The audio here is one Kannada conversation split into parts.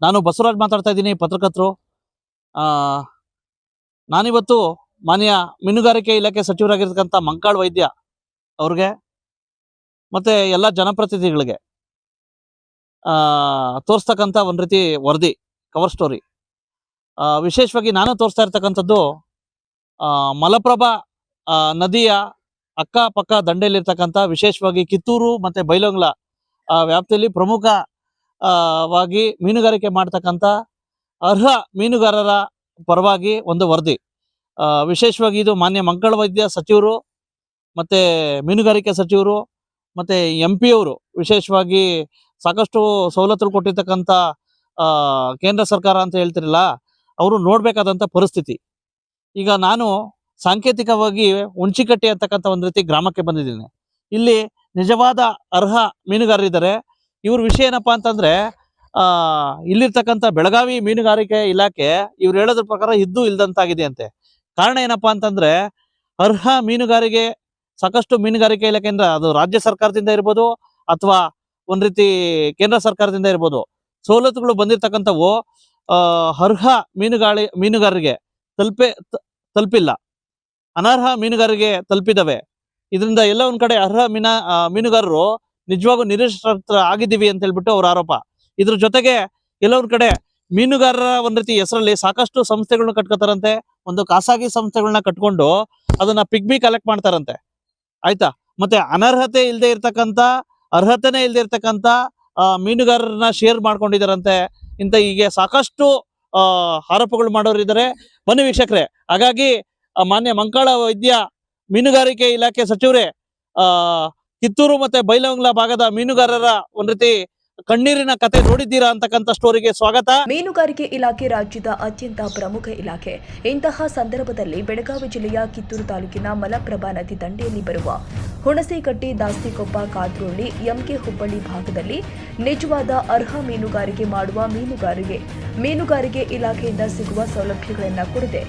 ನಾನು ಬಸವರಾಜ್ ಮಾತಾಡ್ತಾ ಇದ್ದೀನಿ, ಪತ್ರಕರ್ತರು. ನಾನಿವತ್ತು ಮಾನ್ಯ ಮೀನುಗಾರಿಕೆ ಇಲಾಖೆ ಸಚಿವರಾಗಿರ್ತಕ್ಕಂಥ ಮಂಕಾಳ್ ವೈದ್ಯ ಅವ್ರಿಗೆ ಮತ್ತೆ ಎಲ್ಲ ಜನಪ್ರತಿನಿಧಿಗಳಿಗೆ ತೋರಿಸ್ತಕ್ಕಂಥ ಒಂದು ರೀತಿ ವರದಿ, ಕವರ್ ಸ್ಟೋರಿ. ವಿಶೇಷವಾಗಿ ನಾನು ತೋರಿಸ್ತಾ ಇರ್ತಕ್ಕಂಥದ್ದು ಮಲಪ್ರಭಾ ನದಿಯ ಅಕ್ಕಪಕ್ಕ ದಂಡೆಯಲ್ಲಿರ್ತಕ್ಕಂಥ, ವಿಶೇಷವಾಗಿ ಕಿತ್ತೂರು ಮತ್ತೆ ಬೈಲಹೊಂಗಲ ವ್ಯಾಪ್ತಿಯಲ್ಲಿ ಪ್ರಮುಖವಾಗಿ ಮೀನುಗಾರಿಕೆ ಮಾಡ್ತಕ್ಕಂಥ ಅರ್ಹ ಮೀನುಗಾರರ ಪರವಾಗಿ ಒಂದು ವರದಿ. ವಿಶೇಷವಾಗಿ ಇದು ಮಾನ್ಯ ಮಂಕಾಳ್ ವೈದ್ಯ ಸಚಿವರು ಮತ್ತೆ ಮೀನುಗಾರಿಕೆ ಸಚಿವರು ಮತ್ತೆ MP ಅವರು ವಿಶೇಷವಾಗಿ ಸಾಕಷ್ಟು ಸವಲತ್ತುಗಳು ಕೊಟ್ಟಿರ್ತಕ್ಕಂಥ ಕೇಂದ್ರ ಸರ್ಕಾರ ಅಂತ ಹೇಳ್ತಿರಲ್ಲ, ಅವರು ನೋಡ್ಬೇಕಾದಂಥ ಪರಿಸ್ಥಿತಿ. ಈಗ ನಾನು ಸಾಂಕೇತಿಕವಾಗಿ ಹುಣಚಿಕಟ್ಟಿ ಅಂತಕ್ಕಂಥ ಒಂದು ರೀತಿ ಗ್ರಾಮಕ್ಕೆ ಬಂದಿದ್ದೀನಿ. ಇಲ್ಲಿ ನಿಜವಾದ ಅರ್ಹ ಮೀನುಗಾರರಿದ್ದಾರೆ. ಇವ್ರ ವಿಷಯ ಏನಪ್ಪಾ ಅಂತಂದ್ರೆ, ಇಲ್ಲಿರ್ತಕ್ಕಂಥ ಬೆಳಗಾವಿ ಮೀನುಗಾರಿಕೆ ಇಲಾಖೆ ಇವ್ರು ಹೇಳೋದ್ರ ಪ್ರಕಾರ ಇದ್ದು ಇಲ್ದಂತಾಗಿದೆ ಅಂತೆ. ಕಾರಣ ಏನಪ್ಪಾ ಅಂತಂದ್ರೆ, ಅರ್ಹ ಮೀನುಗಾರಿಕೆ ಸಾಕಷ್ಟು ಮೀನುಗಾರಿಕೆ ಇಲಾಖೆಯಿಂದ, ಅದು ರಾಜ್ಯ ಸರ್ಕಾರದಿಂದ ಇರ್ಬೋದು ಅಥವಾ ಒಂದ್ ರೀತಿ ಕೇಂದ್ರ ಸರ್ಕಾರದಿಂದ ಇರ್ಬೋದು, ಸವಲತ್ತುಗಳು ಬಂದಿರ್ತಕ್ಕಂಥವು ಅರ್ಹ ಮೀನುಗಾರರಿಗೆ ತಲುಪಿಲ್ಲ, ಅನರ್ಹ ಮೀನುಗಾರರಿಗೆ ತಲುಪಿದವೆ. ಇದರಿಂದ ಎಲ್ಲ ಒಂದ್ ಕಡೆ ಅರ್ಹ ಮೀನುಗಾರರು ನಿಜವಾಗೂ ನಿರೀಕ್ಷಿತ ಆಗಿದ್ದೀವಿ ಅಂತ ಹೇಳ್ಬಿಟ್ಟು ಅವ್ರ ಆರೋಪ. ಇದ್ರ ಜೊತೆಗೆ ಕೆಲವೊಂದ್ ಕಡೆ ಮೀನುಗಾರರ ಒಂದ್ ರೀತಿ ಹೆಸರಲ್ಲಿ ಸಾಕಷ್ಟು ಸಂಸ್ಥೆಗಳನ್ನ ಕಟ್ಕೋತಾರಂತೆ. ಒಂದು ಖಾಸಗಿ ಸಂಸ್ಥೆಗಳನ್ನ ಕಟ್ಕೊಂಡು ಅದನ್ನ ಪಿಗ್ಮಿ ಕಲೆಕ್ಟ್ ಮಾಡ್ತಾರಂತೆ, ಆಯ್ತಾ. ಮತ್ತೆ ಅನರ್ಹತೆ ಇಲ್ಲದೆ ಇರ್ತಕ್ಕಂಥ, ಅರ್ಹತೆನೇ ಇಲ್ಲದೆ ಇರ್ತಕ್ಕಂಥ ಮೀನುಗಾರರನ್ನ ಶೇರ್ ಮಾಡ್ಕೊಂಡಿದಾರಂತೆ. ಇಂತ ಹೀಗೆ ಸಾಕಷ್ಟು ಆರೋಪಗಳು ಮಾಡೋರು ಇದ್ದಾರೆ. ಬನ್ನಿ ವೀಕ್ಷಕರೇ, ಹಾಗಾಗಿ ಮಾನ್ಯ ಮಂಕಾಳ ವೈದ್ಯ ಮೀನುಗಾರಿಕೆ ಇಲಾಖೆ ಸಚಿವರೇ, ಕಿತ್ತೂರು ಮತ್ತೆ ಬೈಲಹೊಂಗಲ ಭಾಗದ ಮೀನುಗಾರರ ಒಂದ್ ರೀತಿ ಕಣ್ಣೀರಿನ ಕತೆ ನೋಡಿದ್ದೀರಾ ಅಂತಕ್ಕಂಥ ಸ್ಟೋರಿಗೆ ಸ್ವಾಗತ. ಮೀನುಗಾರಿಕೆ ಇಲಾಖೆ ರಾಜ್ಯದ ಅತ್ಯಂತ ಪ್ರಮುಖ ಇಲಾಖೆ. ಇಂತಹ ಸಂದರ್ಭದಲ್ಲಿ ಬೆಳಗಾವಿ ಜಿಲ್ಲೆಯ ಕಿತ್ತೂರು ತಾಲೂಕಿನ ಮಲಪ್ರಭಾ ನದಿ ದಂಡೆಯಲ್ಲಿ ಬರುವ ಹುಣಸೇಕಟ್ಟಿ, ದಾಸ್ತಿಕೊಪ್ಪ, ಕಾದ್ರೋಳಿ, ಎಂಕೆ ಹುಬ್ಬಳ್ಳಿ ಭಾಗದಲ್ಲಿ ನಿಜವಾದ ಅರ್ಹ ಮೀನುಗಾರಿಕೆ ಮಾಡುವ ಮೀನುಗಾರಿಕೆ ಇಲಾಖೆಯಿಂದ ಸಿಗುವ ಸೌಲಭ್ಯಗಳನ್ನು ಕೊಡದೆ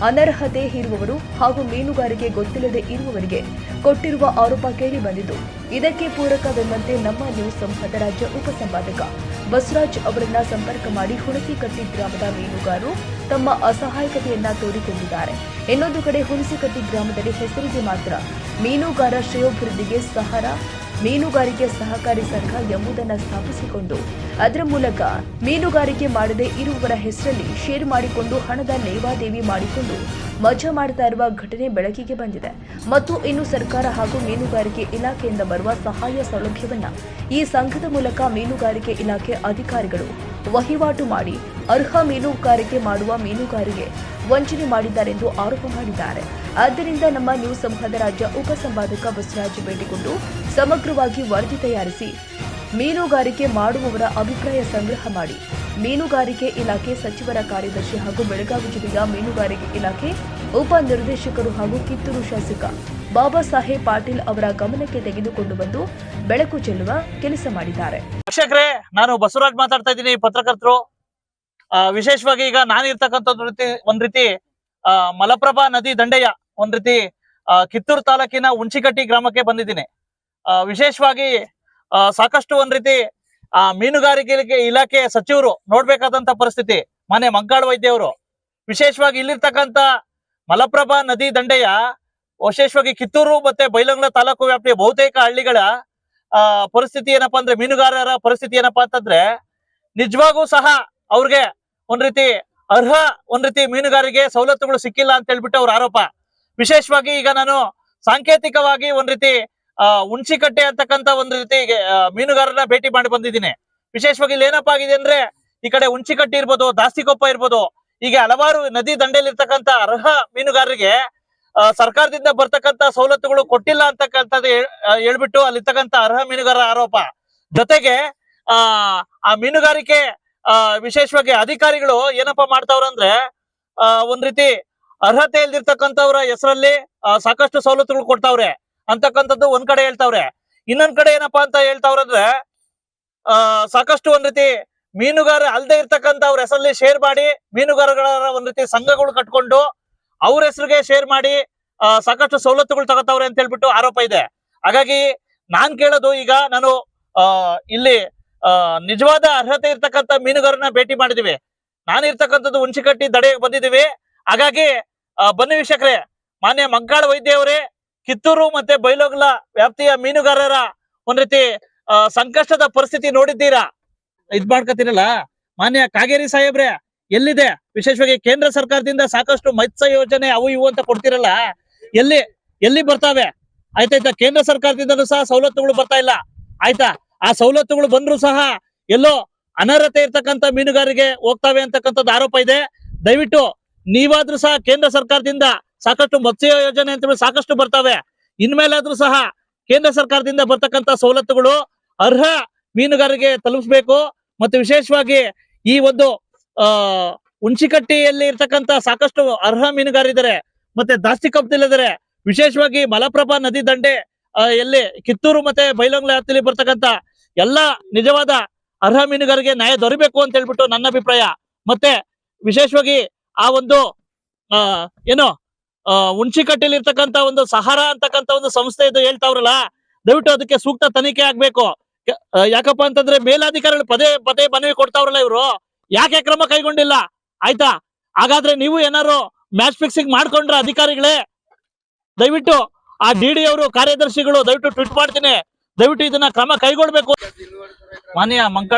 ಅನರ್ಹತೆ ಇರುವವರು ಹಾಗೂ ಮೀನುಗಾರಿಕೆ ಗೊತ್ತಿಲ್ಲದೆ ಇರುವವರಿಗೆ ಕೊಟ್ಟಿರುವ ಆರೋಪ ಕೇಳಿ ಬಂದಿದ್ದು, ಇದಕ್ಕೆ ಪೂರಕವೆಂಬಂತೆ ನಮ್ಮ ನ್ಯೂಸ್ ಸಂಘದ ರಾಜ್ಯ ಉಪಸಂಪಾದಕ ಬಸವರಾಜ್ ಅವರನ್ನ ಸಂಪರ್ಕ ಮಾಡಿ ಹುಣಸೇಕಟ್ಟಿ ಗ್ರಾಮದ ಮೀನುಗಾರರು ತಮ್ಮ ಅಸಹಾಯಕತೆಯನ್ನ ತೋರಿಕೊಂಡಿದ್ದಾರೆ. ಇನ್ನೊಂದು ಕಡೆ ಹುಣಸೇಕಟ್ಟಿ ಗ್ರಾಮದಲ್ಲಿ ಹೆಸರಿಗೆ ಮಾತ್ರ ಮೀನುಗಾರ ಶ್ರೇಯೋಭಿವೃದ್ಧಿಗೆ ಮೀನುಗಾರಿಕೆ ಸಹಕಾರಿ ಸಂಘ ಎಂಬುದನ್ನು ಸ್ಥಾಪಿಸಿಕೊಂಡು ಅದರ ಮೂಲಕ ಮೀನುಗಾರಿಕೆ ಮಾಡದೇ ಇರುವವರ ಹೆಸರಲ್ಲಿ ಶೇರ್ ಮಾಡಿಕೊಂಡು ಹಣದ ಲೇವಾದೇವಿ ಮಾಡಿಕೊಂಡು ಮಜಾ ಮಾಡ್ತಾ ಇರುವ ಘಟನೆ ಬೆಳಕಿಗೆ ಬಂದಿದೆ. ಮತ್ತು ಇನ್ನು ಸರ್ಕಾರ ಹಾಗೂ ಮೀನುಗಾರಿಕೆ ಇಲಾಖೆಯಿಂದ ಬರುವ ಸಹಾಯ ಸೌಲಭ್ಯವನ್ನ ಈ ಸಂಘದ ಮೂಲಕ ಮೀನುಗಾರಿಕೆ ಇಲಾಖೆ ಅಧಿಕಾರಿಗಳು ವಹಿವಾಟು ಮಾಡಿ ಅರ್ಹ ಮೀನುಗಾರಿಕೆ ಮಾಡುವ ಮೀನುಗಾರರಿಗೆ ವಂಚನೆ ಮಾಡಿದ್ದಾರೆಂದು ಆರೋಪ ಮಾಡಿದ್ದಾರೆ. ಆದ್ದರಿಂದ ನಮ್ಮ ನ್ಯೂಸ್ ಸಂಘದ ರಾಜ್ಯ ಉಪಸಂಪಾದಕ ಬಸವರಾಜ್ ಭೇಟಿಗೊಂಡು ಸಮಗ್ರವಾಗಿ ವರದಿ ತಯಾರಿಸಿ ಮೀನುಗಾರಿಕೆ ಮಾಡುವವರ ಅಭಿಪ್ರಾಯ ಸಂಗ್ರಹ ಮಾಡಿ ಮೀನುಗಾರಿಕೆ ಇಲಾಖೆ ಸಚಿವರ ಕಾರ್ಯದರ್ಶಿ ಹಾಗೂ ಬೆಳಗಾವಿ ಜಿಲ್ಲೆಯ ಮೀನುಗಾರಿಕೆ ಇಲಾಖೆ ಉಪ ನಿರ್ದೇಶಕರು ಹಾಗೂ ಕಿತ್ತೂರು ಶಾಸಕ ಬಾಬಾ ಸಾಹೇಬ್ ಪಾಟೀಲ್ ಅವರ ಗಮನಕ್ಕೆ ತೆಗೆದುಕೊಂಡು ಬಂದು ಬೆಳಕು ಚೆಲ್ಲುವ ಕೆಲಸ ಮಾಡಿದ್ದಾರೆ. ವೀಕ್ಷಕರೇ, ನಾನು ಬಸವರಾಜ್ ಮಾತಾಡ್ತಾ ಇದ್ದೀನಿ, ಪತ್ರಕರ್ತರು. ವಿಶೇಷವಾಗಿ ಈಗ ನಾನಿರ್ತಕ್ಕಂಥದ್ದು ಒಂದ್ ರೀತಿ ಮಲಪ್ರಭಾ ನದಿ ದಂಡೆಯ ಒಂದ್ ರೀತಿ ಕಿತ್ತೂರು ತಾಲೂಕಿನ ಹುಣಚಿಕಟ್ಟಿ ಗ್ರಾಮಕ್ಕೆ ಬಂದಿದ್ದೀನಿ. ವಿಶೇಷವಾಗಿ ಸಾಕಷ್ಟು ಒಂದ್ ರೀತಿ ಮೀನುಗಾರಿಕೆ ಇಲಾಖೆ ಸಚಿವರು ನೋಡ್ಬೇಕಾದಂತ ಪರಿಸ್ಥಿತಿ ಮಾನ್ಯ ಮಂಕಾಳ್ ವೈದ್ಯ ಅವರು. ವಿಶೇಷವಾಗಿ ಇಲ್ಲಿರ್ತಕ್ಕಂಥ ಮಲಪ್ರಭಾ ನದಿ ದಂಡೆಯ, ವಿಶೇಷವಾಗಿ ಕಿತ್ತೂರು ಮತ್ತೆ ಬೈಲಹೊಂಗಲ ತಾಲೂಕು ವ್ಯಾಪ್ತಿಯ ಬಹುತೇಕ ಹಳ್ಳಿಗಳ ಪರಿಸ್ಥಿತಿ ಏನಪ್ಪಾ ಅಂದ್ರೆ, ಮೀನುಗಾರರ ಪರಿಸ್ಥಿತಿ ಏನಪ್ಪಾ ಅಂತಂದ್ರೆ, ನಿಜವಾಗೂ ಸಹ ಅವ್ರಿಗೆ ಒಂದ್ ರೀತಿ ಅರ್ಹ ಒಂದ್ ರೀತಿ ಮೀನುಗಾರಿಕೆ ಸವಲತ್ತುಗಳು ಸಿಕ್ಕಿಲ್ಲ ಅಂತ ಹೇಳ್ಬಿಟ್ಟು ಅವ್ರ ಆರೋಪ. ವಿಶೇಷವಾಗಿ ಈಗ ನಾನು ಸಾಂಕೇತಿಕವಾಗಿ ಒಂದ್ ರೀತಿ ಹುಣಚಿಕಟ್ಟೆ ಅಂತಕ್ಕಂಥ ಒಂದ್ ರೀತಿ ಮೀನುಗಾರರನ್ನ ಭೇಟಿ ಮಾಡಿ ಬಂದಿದ್ದೀನಿ. ವಿಶೇಷವಾಗಿ ಇಲ್ಲಿ ಏನಪ್ಪಾ ಆಗಿದೆ ಅಂದ್ರೆ, ಈ ಕಡೆ ಹುಣಚಿಕಟ್ಟಿ ಇರ್ಬೋದು, ದಾಸ್ತಿಕೊಪ್ಪ ಇರ್ಬೋದು, ಹೀಗೆ ಹಲವಾರು ನದಿ ದಂಡೆಯಲ್ಲಿ ಇರ್ತಕ್ಕಂಥ ಅರ್ಹ ಮೀನುಗಾರರಿಗೆ ಸರ್ಕಾರದಿಂದ ಬರ್ತಕ್ಕಂಥ ಸವಲತ್ತುಗಳು ಕೊಟ್ಟಿಲ್ಲ ಅಂತಕ್ಕಂಥದ್ದು ಹೇಳ್ಬಿಟ್ಟು ಅಲ್ಲಿರ್ತಕ್ಕಂಥ ಅರ್ಹ ಮೀನುಗಾರರ ಆರೋಪ. ಜೊತೆಗೆ ಆ ಮೀನುಗಾರಿಕೆ ವಿಶೇಷವಾಗಿ ಅಧಿಕಾರಿಗಳು ಏನಪ್ಪಾ ಮಾಡ್ತಾವ್ರಂದ್ರೆ, ಒಂದ್ ರೀತಿ ಅರ್ಹತೆ ಇಲ್ದಿರ್ತಕ್ಕಂಥವ್ರ ಹೆಸರಲ್ಲಿ ಸಾಕಷ್ಟು ಸವಲತ್ತುಗಳು ಕೊಡ್ತಾವ್ರೆ ಅಂತಕ್ಕಂಥದ್ದು ಒಂದ್ ಕಡೆ ಹೇಳ್ತಾವ್ರೆ. ಇನ್ನೊಂದ್ ಕಡೆ ಏನಪ್ಪಾ ಅಂತ ಹೇಳ್ತಾವ್ರಂದ್ರೆ, ಸಾಕಷ್ಟು ಒಂದ್ ರೀತಿ ಮೀನುಗಾರ ಅಲ್ದೇ ಇರ್ತಕ್ಕಂಥವ್ರ ಹೆಸರಲ್ಲಿ ಶೇರ್ ಮಾಡಿ ಮೀನುಗಾರಗಳ ಒಂದ್ ರೀತಿ ಸಂಘಗಳು ಕಟ್ಕೊಂಡು ಅವ್ರ ಹೆಸರಿಗೆ ಶೇರ್ ಮಾಡಿ ಸಾಕಷ್ಟು ಸವಲತ್ತುಗಳು ತಗೋತಾವ್ರೆ ಅಂತ ಹೇಳ್ಬಿಟ್ಟು ಆರೋಪ ಇದೆ. ಹಾಗಾಗಿ ನಾನ್ ಕೇಳೋದು, ಈಗ ನಾನು ಇಲ್ಲಿ ನಿಜವಾದ ಅರ್ಹತೆ ಇರ್ತಕ್ಕಂಥ ಮೀನುಗಾರನ ಭೇಟಿ ಮಾಡಿದೀವಿ. ನಾನು ಇರ್ತಕ್ಕಂಥದ್ದು ಹುಣಸಿಕಟ್ಟಿ ದಡೆ ಬಂದಿದ್ದೀವಿ. ಹಾಗಾಗಿ ಬನ್ನಿ ವೀಕ್ಷಕರೇ, ಮಾನ್ಯ ಮಂಕಾಳ ವೈದ್ಯ ಅವರೇ, ಕಿತ್ತೂರು ಮತ್ತೆ ಬೈಲೊಂಗಲ ವ್ಯಾಪ್ತಿಯ ಮೀನುಗಾರರ ಒಂದ್ ರೀತಿ ಸಂಕಷ್ಟದ ಪರಿಸ್ಥಿತಿ ನೋಡಿದ್ದೀರಾ, ಇದ್ ಮಾಡ್ಕೊತೀರಲ್ಲ. ಮಾನ್ಯ ಕಾಗೇರಿ ಸಾಹೇಬ್ರೆ, ಎಲ್ಲಿದೆ ವಿಶೇಷವಾಗಿ ಕೇಂದ್ರ ಸರ್ಕಾರದಿಂದ ಸಾಕಷ್ಟು ಮತ್ಸ್ಯ ಯೋಜನೆ ಅವು ಇವು ಅಂತ ಕೊಡ್ತಿರಲ್ಲ, ಎಲ್ಲಿ ಬರ್ತಾವೆ? ಆಯ್ತಾಯ್ತಾ, ಕೇಂದ್ರ ಸರ್ಕಾರದಿಂದಲೂ ಸಹ ಸವಲತ್ತುಗಳು ಬರ್ತಾ ಇಲ್ಲ. ಆಯ್ತಾ, ಆ ಸವಲತ್ತುಗಳು ಬಂದ್ರು ಸಹ ಎಲ್ಲೋ ಅನರ್ಹತೆ ಇರ್ತಕ್ಕಂಥ ಮೀನುಗಾರಿಗೆ ಹೋಗ್ತಾವೆ ಅಂತಕ್ಕಂಥದ್ದು ಆರೋಪ ಇದೆ. ದಯವಿಟ್ಟು ನೀವಾದ್ರೂ ಸಹ ಕೇಂದ್ರ ಸರ್ಕಾರದಿಂದ ಸಾಕಷ್ಟು ಮತ್ಸ್ಯ ಯೋಜನೆ ಅಂತ ಸಾಕಷ್ಟು ಬರ್ತಾವೆ. ಇನ್ಮೇಲಾದ್ರೂ ಸಹ ಕೇಂದ್ರ ಸರ್ಕಾರದಿಂದ ಬರ್ತಕ್ಕಂಥ ಸವಲತ್ತುಗಳು ಅರ್ಹ ಮೀನುಗಾರರಿಗೆ ತಲುಪಿಸ್ಬೇಕು. ಮತ್ತೆ ವಿಶೇಷವಾಗಿ ಈ ಒಂದು ಹುಣಸಿಕಟ್ಟಿಯಲ್ಲಿ ಇರ್ತಕ್ಕಂಥ ಸಾಕಷ್ಟು ಅರ್ಹ ಮೀನುಗಾರಿದ್ದಾರೆ, ಮತ್ತೆ ದಾಸ್ತಿಕೊಪ್ಪದಲ್ಲಿದ್ದಾರೆ. ವಿಶೇಷವಾಗಿ ಮಲಪ್ರಭಾ ನದಿ ದಂಡೆ ಎಲ್ಲಿ ಕಿತ್ತೂರು ಮತ್ತೆ ಬೈಲೊಂಗಲ ವ್ಯಾಪ್ತಿಯಲ್ಲಿ ಬರ್ತಕ್ಕಂಥ ಎಲ್ಲಾ ನಿಜವಾದ ಅರ್ಹ ಮೀನುಗಾರರಿಗೆ ನ್ಯಾಯ ದೊರಬೇಕು ಅಂತ ಹೇಳ್ಬಿಟ್ಟು ನನ್ನ ಅಭಿಪ್ರಾಯ. ಮತ್ತೆ ವಿಶೇಷವಾಗಿ ಆ ಒಂದು ಏನು ಹುಣಸಿಕಟ್ಟಿಯಲ್ಲಿ ಇರ್ತಕ್ಕಂಥ ಒಂದು ಸಹಾರಾ ಅಂತಕ್ಕಂಥ ಒಂದು ಸಂಸ್ಥೆ ಇದು ಹೇಳ್ತಾವ್ರಲ್ಲ, ದಯವಿಟ್ಟು ಅದಕ್ಕೆ ಸೂಕ್ತ ತನಿಖೆ ಆಗ್ಬೇಕು. ಯಾಕಪ್ಪ ಅಂತಂದ್ರೆ ಮೇಲಾಧಿಕಾರಿಗಳು ಪದೇ ಪದೇ ಮನವಿ ಕೊಡ್ತಾವ್ರಲ್ಲ, ಇವರು ಯಾಕೆ ಕ್ರಮ ಕೈಗೊಂಡಿಲ್ಲ? ಆಯ್ತಾ, ಹಾಗಾದ್ರೆ ನೀವು ಏನಾರು ಮ್ಯಾಚ್ ಫಿಕ್ಸಿಂಗ್ ಮಾಡ್ಕೊಂಡ್ರ ಅಧಿಕಾರಿಗಳೇ? ದಯವಿಟ್ಟು ಆ ಡಿ ಅವರು ಕಾರ್ಯದರ್ಶಿಗಳು ದಯವಿಟ್ಟು ಟ್ವೀಟ್ ಮಾಡ್ತೀನಿ, ದಯವಿಟ್ಟು ಇದನ್ನ ಕ್ರಮ ಕೈಗೊಳ್ಬೇಕು. ಮಾನ್ಯ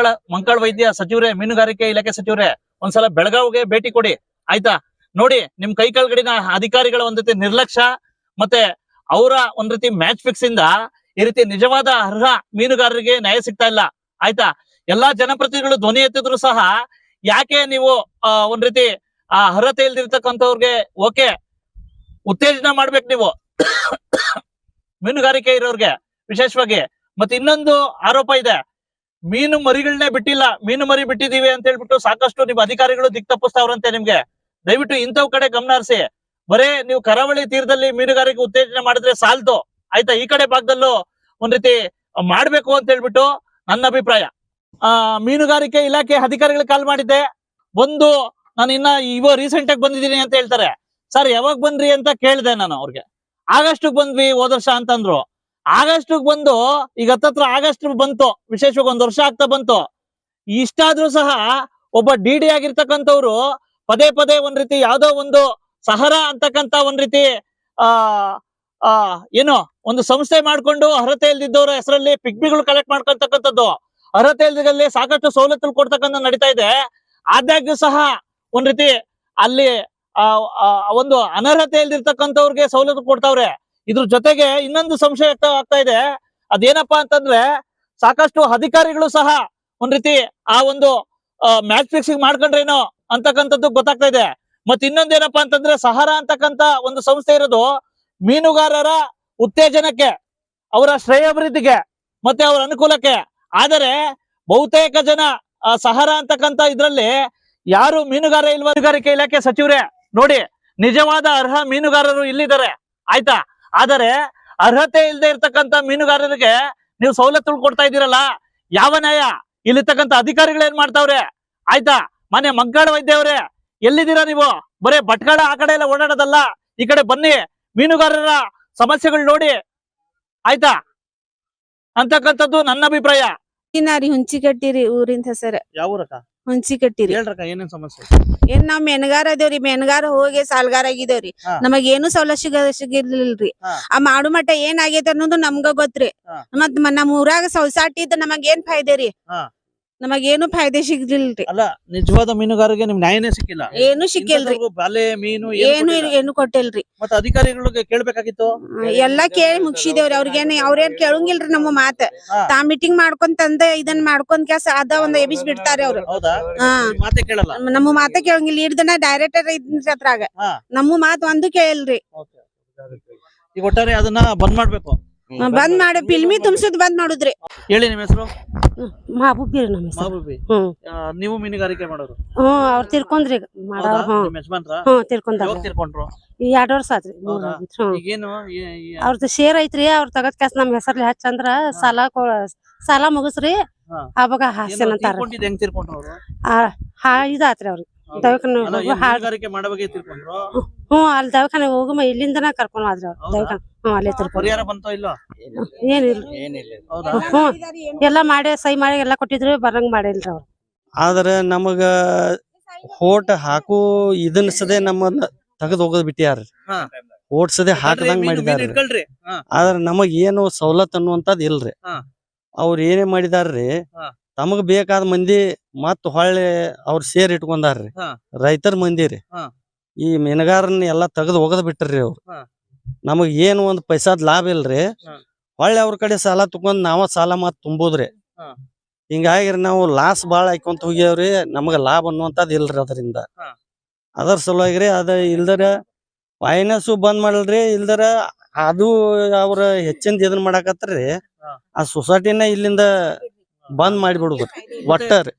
ಮಂಕಾಳ ವೈದ್ಯ ಸಚಿವರೇ, ಮೀನುಗಾರಿಕೆ ಇಲಾಖೆ ಸಚಿವರೇ, ಒಂದ್ಸಲ ಬೆಳಗಾವಿಗೆ ಭೇಟಿ ಕೊಡಿ. ಆಯ್ತಾ, ನೋಡಿ ನಿಮ್ ಕೈ ಕೆಳಗಡಿನ ಅಧಿಕಾರಿಗಳ ಒಂದ್ ರೀತಿ ನಿರ್ಲಕ್ಷ್ಯ ಮತ್ತೆ ಅವರ ಒಂದ್ ರೀತಿ ಮ್ಯಾಚ್ ಫಿಕ್ಸ್ ಇಂದ ಈ ರೀತಿ ನಿಜವಾದ ಅರ್ಹ ಮೀನುಗಾರರಿಗೆ ನ್ಯಾಯ ಸಿಗ್ತಾ ಇಲ್ಲ. ಆಯ್ತಾ, ಎಲ್ಲಾ ಜನಪ್ರತಿನಿಧಿಗಳು ಧ್ವನಿ ಎತ್ತಿದ್ರು ಸಹ ಯಾಕೆ ನೀವು ಒಂದ್ ರೀತಿ ಆ ಅರ್ಹತೆ ಇಲ್ದಿರ್ತಕ್ಕಂಥವ್ರಿಗೆ ಓಕೆ ಉತ್ತೇಜನ ಮಾಡ್ಬೇಕು ನೀವು ಮೀನುಗಾರಿಕೆ ಇರೋರ್ಗೆ ವಿಶೇಷವಾಗಿ. ಮತ್ತೆ ಇನ್ನೊಂದು ಆರೋಪ ಇದೆ, ಮೀನು ಮರಿಗಳನ್ನೇ ಬಿಟ್ಟಿಲ್ಲ, ಮೀನು ಮರಿ ಬಿಟ್ಟಿದೀವಿ ಅಂತ ಹೇಳ್ಬಿಟ್ಟು ಸಾಕಷ್ಟು ನಿಮ್ ಅಧಿಕಾರಿಗಳು ದಿಕ್ ತಪ್ಪಿಸ್ತಾವ್ರಂತೆ ನಿಮ್ಗೆ. ದಯವಿಟ್ಟು ಇಂಥವ್ ಕಡೆ ಗಮನ ಹರಿಸಿ. ಬರೇ ನೀವು ಕರಾವಳಿ ತೀರದಲ್ಲಿ ಮೀನುಗಾರಿಕೆ ಉತ್ತೇಜನ ಮಾಡಿದ್ರೆ ಸಾಲ್ದು. ಆಯ್ತಾ, ಈ ಕಡೆ ಭಾಗದಲ್ಲೂ ಒಂದ್ ರೀತಿ ಮಾಡ್ಬೇಕು ಅಂತ ಹೇಳ್ಬಿಟ್ಟು ನನ್ನ ಅಭಿಪ್ರಾಯ. ಮೀನುಗಾರಿಕೆ ಇಲಾಖೆ ಅಧಿಕಾರಿಗಳಿಗೆ ಕಾಲ್ ಮಾಡಿದ್ದೆ, ನಾನು ಇನ್ನ ರೀಸೆಂಟ್ ಆಗಿ ಬಂದಿದ್ದೀನಿ ಅಂತ ಹೇಳ್ತಾರೆ. ಸರ್ ಯಾವಾಗ ಬಂದ್ರಿ ಅಂತ ಕೇಳಿದೆ ನಾನು ಅವ್ರಿಗೆ. ಆಗಸ್ಟ್ ಬಂದ್ವಿ ಹೋದ ವರ್ಷ ಅಂತಂದ್ರು. ಆಗಸ್ಟ್ ಬಂದು ಈಗ ಹತ್ತತ್ರ ಆಗಸ್ಟ್ ಬಂತು, ವಿಶೇಷವಾಗಿ 1 ವರ್ಷ ಆಗ್ತಾ ಬಂತು. ಇಷ್ಟಾದ್ರೂ ಸಹ ಒಬ್ಬ ಡಿ ಆಗಿರ್ತಕ್ಕಂಥವ್ರು ಪದೇ ಪದೇ ಒಂದ್ ರೀತಿ ಯಾವ್ದೋ ಒಂದು ಸಹರಾ ಅಂತಕ್ಕಂತ ಒಂದ್ ರೀತಿ ಏನೋ ಒಂದು ಸಂಸ್ಥೆ ಮಾಡ್ಕೊಂಡು ಅರ್ಹತೆ ಇಲ್ದಿದ್ದವರ ಹೆಸರಲ್ಲಿ ಪಿಗ್ಮಿಗಳು ಕಲೆಕ್ಟ್ ಮಾಡ್ಕೊಳ್ತಕ್ಕಂಥದ್ದು, ಅರ್ಹತೆ ಇಲ್ದಿದ್ದಲ್ಲಿ ಸಾಕಷ್ಟು ಸವಲತ್ತುಗಳು ಕೊಡ್ತಕ್ಕಂಥ ನಡೀತಾ ಇದೆ. ಆದಾಗ್ಯೂ ಸಹ ಒಂದ್ ರೀತಿ ಅಲ್ಲಿ ಒಂದು ಅನರ್ಹತೆ ಇಲ್ದಿರ್ತಕ್ಕಂಥವ್ರಿಗೆ ಸವಲತ್ತು ಕೊಡ್ತಾವ್ರೆ. ಇದ್ರ ಜೊತೆಗೆ ಇನ್ನೊಂದು ಸಂಶಯ ಆಗ್ತಾ ಇದೆ, ಅದೇನಪ್ಪಾ ಅಂತಂದ್ರೆ ಸಾಕಷ್ಟು ಅಧಿಕಾರಿಗಳು ಸಹ ಒಂದ್ ರೀತಿ ಆ ಒಂದು ಮ್ಯಾಚ್ ಫಿಕ್ಸಿಂಗ್ ಮಾಡ್ಕೊಂಡ್ರೇನೋ ಅಂತಕ್ಕಂಥದ್ದು ಗೊತ್ತಾಗ್ತಾ ಇದೆ. ಮತ್ತೆ ಇನ್ನೊಂದೇನಪ್ಪಾ ಅಂತಂದ್ರೆ ಸಹಾರಾ ಅಂತಕ್ಕಂತ ಒಂದು ಸಂಸ್ಥೆ ಇರೋದು ಮೀನುಗಾರರ ಉತ್ತೇಜನಕ್ಕೆ, ಅವರ ಶ್ರೇಯಾಭಿವೃದ್ಧಿಗೆ ಮತ್ತೆ ಅವರ ಅನುಕೂಲಕ್ಕೆ. ಆದರೆ ಬಹುತೇಕ ಜನ ಸಹಾರಾ ಅಂತಕ್ಕಂತ ಇದ್ರಲ್ಲಿ ಯಾರು ಮೀನುಗಾರ ಇಲ್ವಾ? ಮೀನುಗಾರಿಕೆ ಇಲಾಖೆ ಸಚಿವರೇ ನೋಡಿ, ನಿಜವಾದ ಅರ್ಹ ಮೀನುಗಾರರು ಇಲ್ಲಿದ್ದಾರೆ. ಆಯ್ತಾ, ಆದರೆ ಅರ್ಹತೆ ಇಲ್ಲದೆ ಇರ್ತಕ್ಕಂಥ ಮೀನುಗಾರರಿಗೆ ನೀವು ಸವಲತ್ತುಗಳು ಕೊಡ್ತಾ ಇದ್ದೀರಲ್ಲ, ಯಾವ ನ್ಯಾಯ? ಇಲ್ಲಿರ್ತಕ್ಕಂಥ ಅಧಿಕಾರಿಗಳು ಏನ್ ಮಾಡ್ತಾವ್ರೆ? ಆಯ್ತಾ, ಮಾನ್ಯ ಮಂಕಾಳ ವೈದ್ಯ ಅವರೇ, ಎಲ್ಲಿದ್ದೀರಾ ನೀವು? ಬರೇ ಭಟ್ಕಳ ಆ ಕಡೆ ಎಲ್ಲ ಓಡಾಡೋದಲ್ಲ, ಈ ಕಡೆ ಬನ್ನಿ, ಮೀನುಗಾರರ ಸಮಸ್ಯೆಗಳು ನೋಡಿ. ಆಯ್ತಾ ಅಂತಕ್ಕಂಥದ್ದು ನನ್ನ ಅಭಿಪ್ರಾಯ. ಹುಂಚಿಕಟ್ಟಿರಿ ಊರಿನ ಹೆಸರು. ಯಾವ ಊರಕ್ಕ? ಹುಂಚಿಕಟ್ಟಿರಿ. ಹೇಳ್ರಕ್ಕ, ಏನೇನ್ ಸಮಸ್ಯೆ? ಏನ್ ನಾವ್ ಮೆಣಗಾರ ಅದೇವ್ರಿ, ಮೆಣಗಾರ ಹೋಗಿ ಸಾಲ್ಗಾರ ಆಗಿದೇವ್ರಿ. ನಮಗ್ ಏನು ಸೌಲಭ್ಯ ಸಿಗಿರ್ಲಿಲ್ರಿ. ಆ ಮಾಡು ಮಟ್ಟ ಏನ್ ಆಗೈತೆ ಅನ್ನೋದು ನಮ್ಗ ಗೊತ್ತ್ರಿ. ಮತ್ ನಮ್ ಊರಾಗ ಸೊಸೈಟಿ ಇದ್ದ ನಮಗ್ ಏನ್ ಫಾಯ್ದೆ ರೀ? ನಮಗೇನು ಫಾಯ್ದೆ ಸಿಗ್ಲಿಲ್ರಿ. ಅಲ್ಲ, ನಿಜವಾದ ಮೀನುಗಾರರಿಗೆ ನಿಮ್ ನ್ಯಾಯನೇ ಸಿಕ್ಕಿಲ್ಲ, ಏನು ಸಿಕ್ಕಿಲ್ರಿ. ಬಾಲೆ ಮೀನು ಏನು ಕೊಟ್ಟಿಲ್ರಿ. ಮತ್ತೆ ಅಧಿಕಾರಿಗಳಿಗೆ ಕೇಳ್ಬೇಕಾಗಿತ್ತು. ಎಲ್ಲಾ ಕೇಳಿ ಮುಗಿಸಿದೇವ್ರಿ. ಅವ್ರೇನ್ ಕೇಳಂಗಿಲ್ರಿ ನಮ್ಮ ಮಾತ. ತಾ ಮೀಟಿಂಗ್ ಮಾಡ್ಕೊಂತಂದ ಇದನ್ ಮಾಡ್ಕೊಂಡ್ ಕೆಸ ಅದ ಒಂದ್ ಎಬಿಸ್ ಬಿಡ್ತಾರ ಅವ್ರು. ಮಾತೆ ಕೇಳಲ್ಲ, ನಮ್ಮ ಮಾತ ಕೇಳಂಗಿಲ್ಲ. ಇಡ್ದನ ಡೈರೆಕ್ಟರ್ ಇದ್ರಿ ಅದ್ರಾಗ ನಮ್ಮ ಮಾತ್ ಒಂದು ಕೇಳಲ್ರಿ. ಈಗ ಒಟ್ಟಾರೆ ಅದನ್ನ ಬಂದ್ ಮಾಡ್ಬೇಕು. ಬಂದ್ ಮಾಡಿ ಫಿಲ್ಮಿ ತುಂಬಿಸೋದ್ ಬಂದ್ ಮಾಡುದ್ರಿ. ಹೇಳಿ, ನಿಮ್ಮ ಹೆಸರು? ಮಹಬೂಬಿ ನಮ್ಮ ಹೆಸರು. ಮಹಬೂಬಿ. ನೀವು ಮೀನುಗಾರಿಕೆ ಮಾಡೋರು? ಅವ್ರು ತಿರ್ಕೊಂಡ್ರಿ ತಿರ್ಕೊಂಡ್ರು 2 ವರ್ಷ ಆತ್ರಿ. ಈಗೇನು ಅವ್ರದ್ದು ಶೇರ್ ಐತ್ರಿ. ಅವ್ರ ತಗದ್ ಕೆಸ್ ನಮ್ ಹೆಸರ್ಲಿ ಹಚ್ಚಂದ್ರ ಸಾಲ ಮುಗಿಸ್ರಿ ಅವಾಗ ಹಾಸ್ಯನ್ ಅಂತಾರ. ಹೆಂಗ್ ತಿರ್ಕೊಂಡ್ರು ಅವ್ರು? ಇದಾತ್ರಿ ಅವ್ರಿಗೆ ದವಾಖಾನೆ ಅಲ್ಲ, ಹೋಗು ಏನ್ ಹಾಳ್ ಮೀನುಗಾರಿಕೆ ಮಾಡಬೇಕು ತಿಳ್ಕೊಂಡ್ರು ಅಲ್ಲಿ ದವಾಖಾನೆ ಹೋಗು ಇಲ್ಲಿಂದನ ಕರ್ಕೊಂಡ್ ಹೋದ್ರು ಅವ್ರು ದವಾಖಾನೆ ಅಲ್ಲೇ ತಿರ್ಕೊಂಡು ಪರಿಹಾರ ಬಂತೋ ಇಲ್ಲೋ? ಏನಿಲ್ಲ ಹೌದಾ? ಎಲ್ಲಾ ಮಾಡಿ ಸಹಿ ಮಾಡಿ ಎಲ್ಲಾ ಕೊಟ್ಟಿದ್ರು ಬರಂಗ್ ಮಾಡಿಲ್ರಿ ಅವ್ರು. ಆದ್ರ ನಮಗ ಹೋಟ್ ಹಾಕು ಇದನ್ನ ಸದೇ ನಮ್ಮನ್ನ ತೆಗೆದು ಹೋಗೋದ್ ಬಿಟ್ಟ್ಯಾರ. ಹಾ. ಹೋಟ್ ಸದೇ ಹಾಕದಂಗ್ ಮೀನು ಮಾಡಿದಾರ. ಇಟ್ಕೊಳ್ರಿ. ಹಾ. ಆದ್ರ ನಮಗ್ ಏನು ಸವಲತ್ತು ಅನ್ನುವಂಥದ್ ಇಲ್ರಿ. ಹಾ. ಅವ್ರ ಏನೇ ಮಾಡಿದಾರ್ರಿ, ಹಾ. ತಮಗ್ ಬೇಕಾದ ಮಂದಿ ಮತ್ ಹೊಳ್ಳಿ ಅವ್ರ ಸೇರ್ ಇಟ್ಕೊಂಡಾರ್ರಿ. ಹಾ. ರೈತರ ಮಂದಿ ರೀ. ಹಾ. ಈ ಮೀನುಗಾರನ್ನ ಎಲ್ಲಾ ತೆಗೆದು ಹೋಗದ್ ಬಿಟ್ರಿ ಅವ್ರು. ಹಾ. ನಮಗ್ ಏನು ಒಂದ್ ಪೈಸಾದ್ ಲಾಭ ಇಲ್ರಿ. ಹಾ. ಹೊಳ್ಳಿ ಅವ್ರ ಕಡೆ ಸಾಲ ತಗೊಂಡ್ ನಾವ ಸಾಲ ಮತ್ ತುಂಬುದ್ರಿ. ಹಾ. ಹಿಂಗಾಗಿ ನಾವು ಲಾಸ್ ಬಾಳ ಹಾಕೊಂತ ಹೋಗ್ಯಾವ್ರಿ. ನಮಗ ಲಾಭ ಅನ್ನುವಂಥದ್ ಇಲ್ರಿ ಅದರಿಂದ. ಹಾ. ಅದರ ಸಲುವಾಗಿ ಅದ ಇಲ್ದರ ಫೈನಾನ್ಸು ಬಂದ್ ಮಾಡಲ್ರಿ. ಇಲ್ದರ ಅದು ಅವ್ರ ಹೆಚ್ಚಿಂದ ಇದನ್ ಮಾಡಾಕತ್ರಿ. ಹಾ. ಆ ಸೊಸೈಟಿನ ಇಲ್ಲಿಂದ ಬಂದ್ ಮಾಡಿಬಿಡುದು ಒಟ್ಟ ರೀ.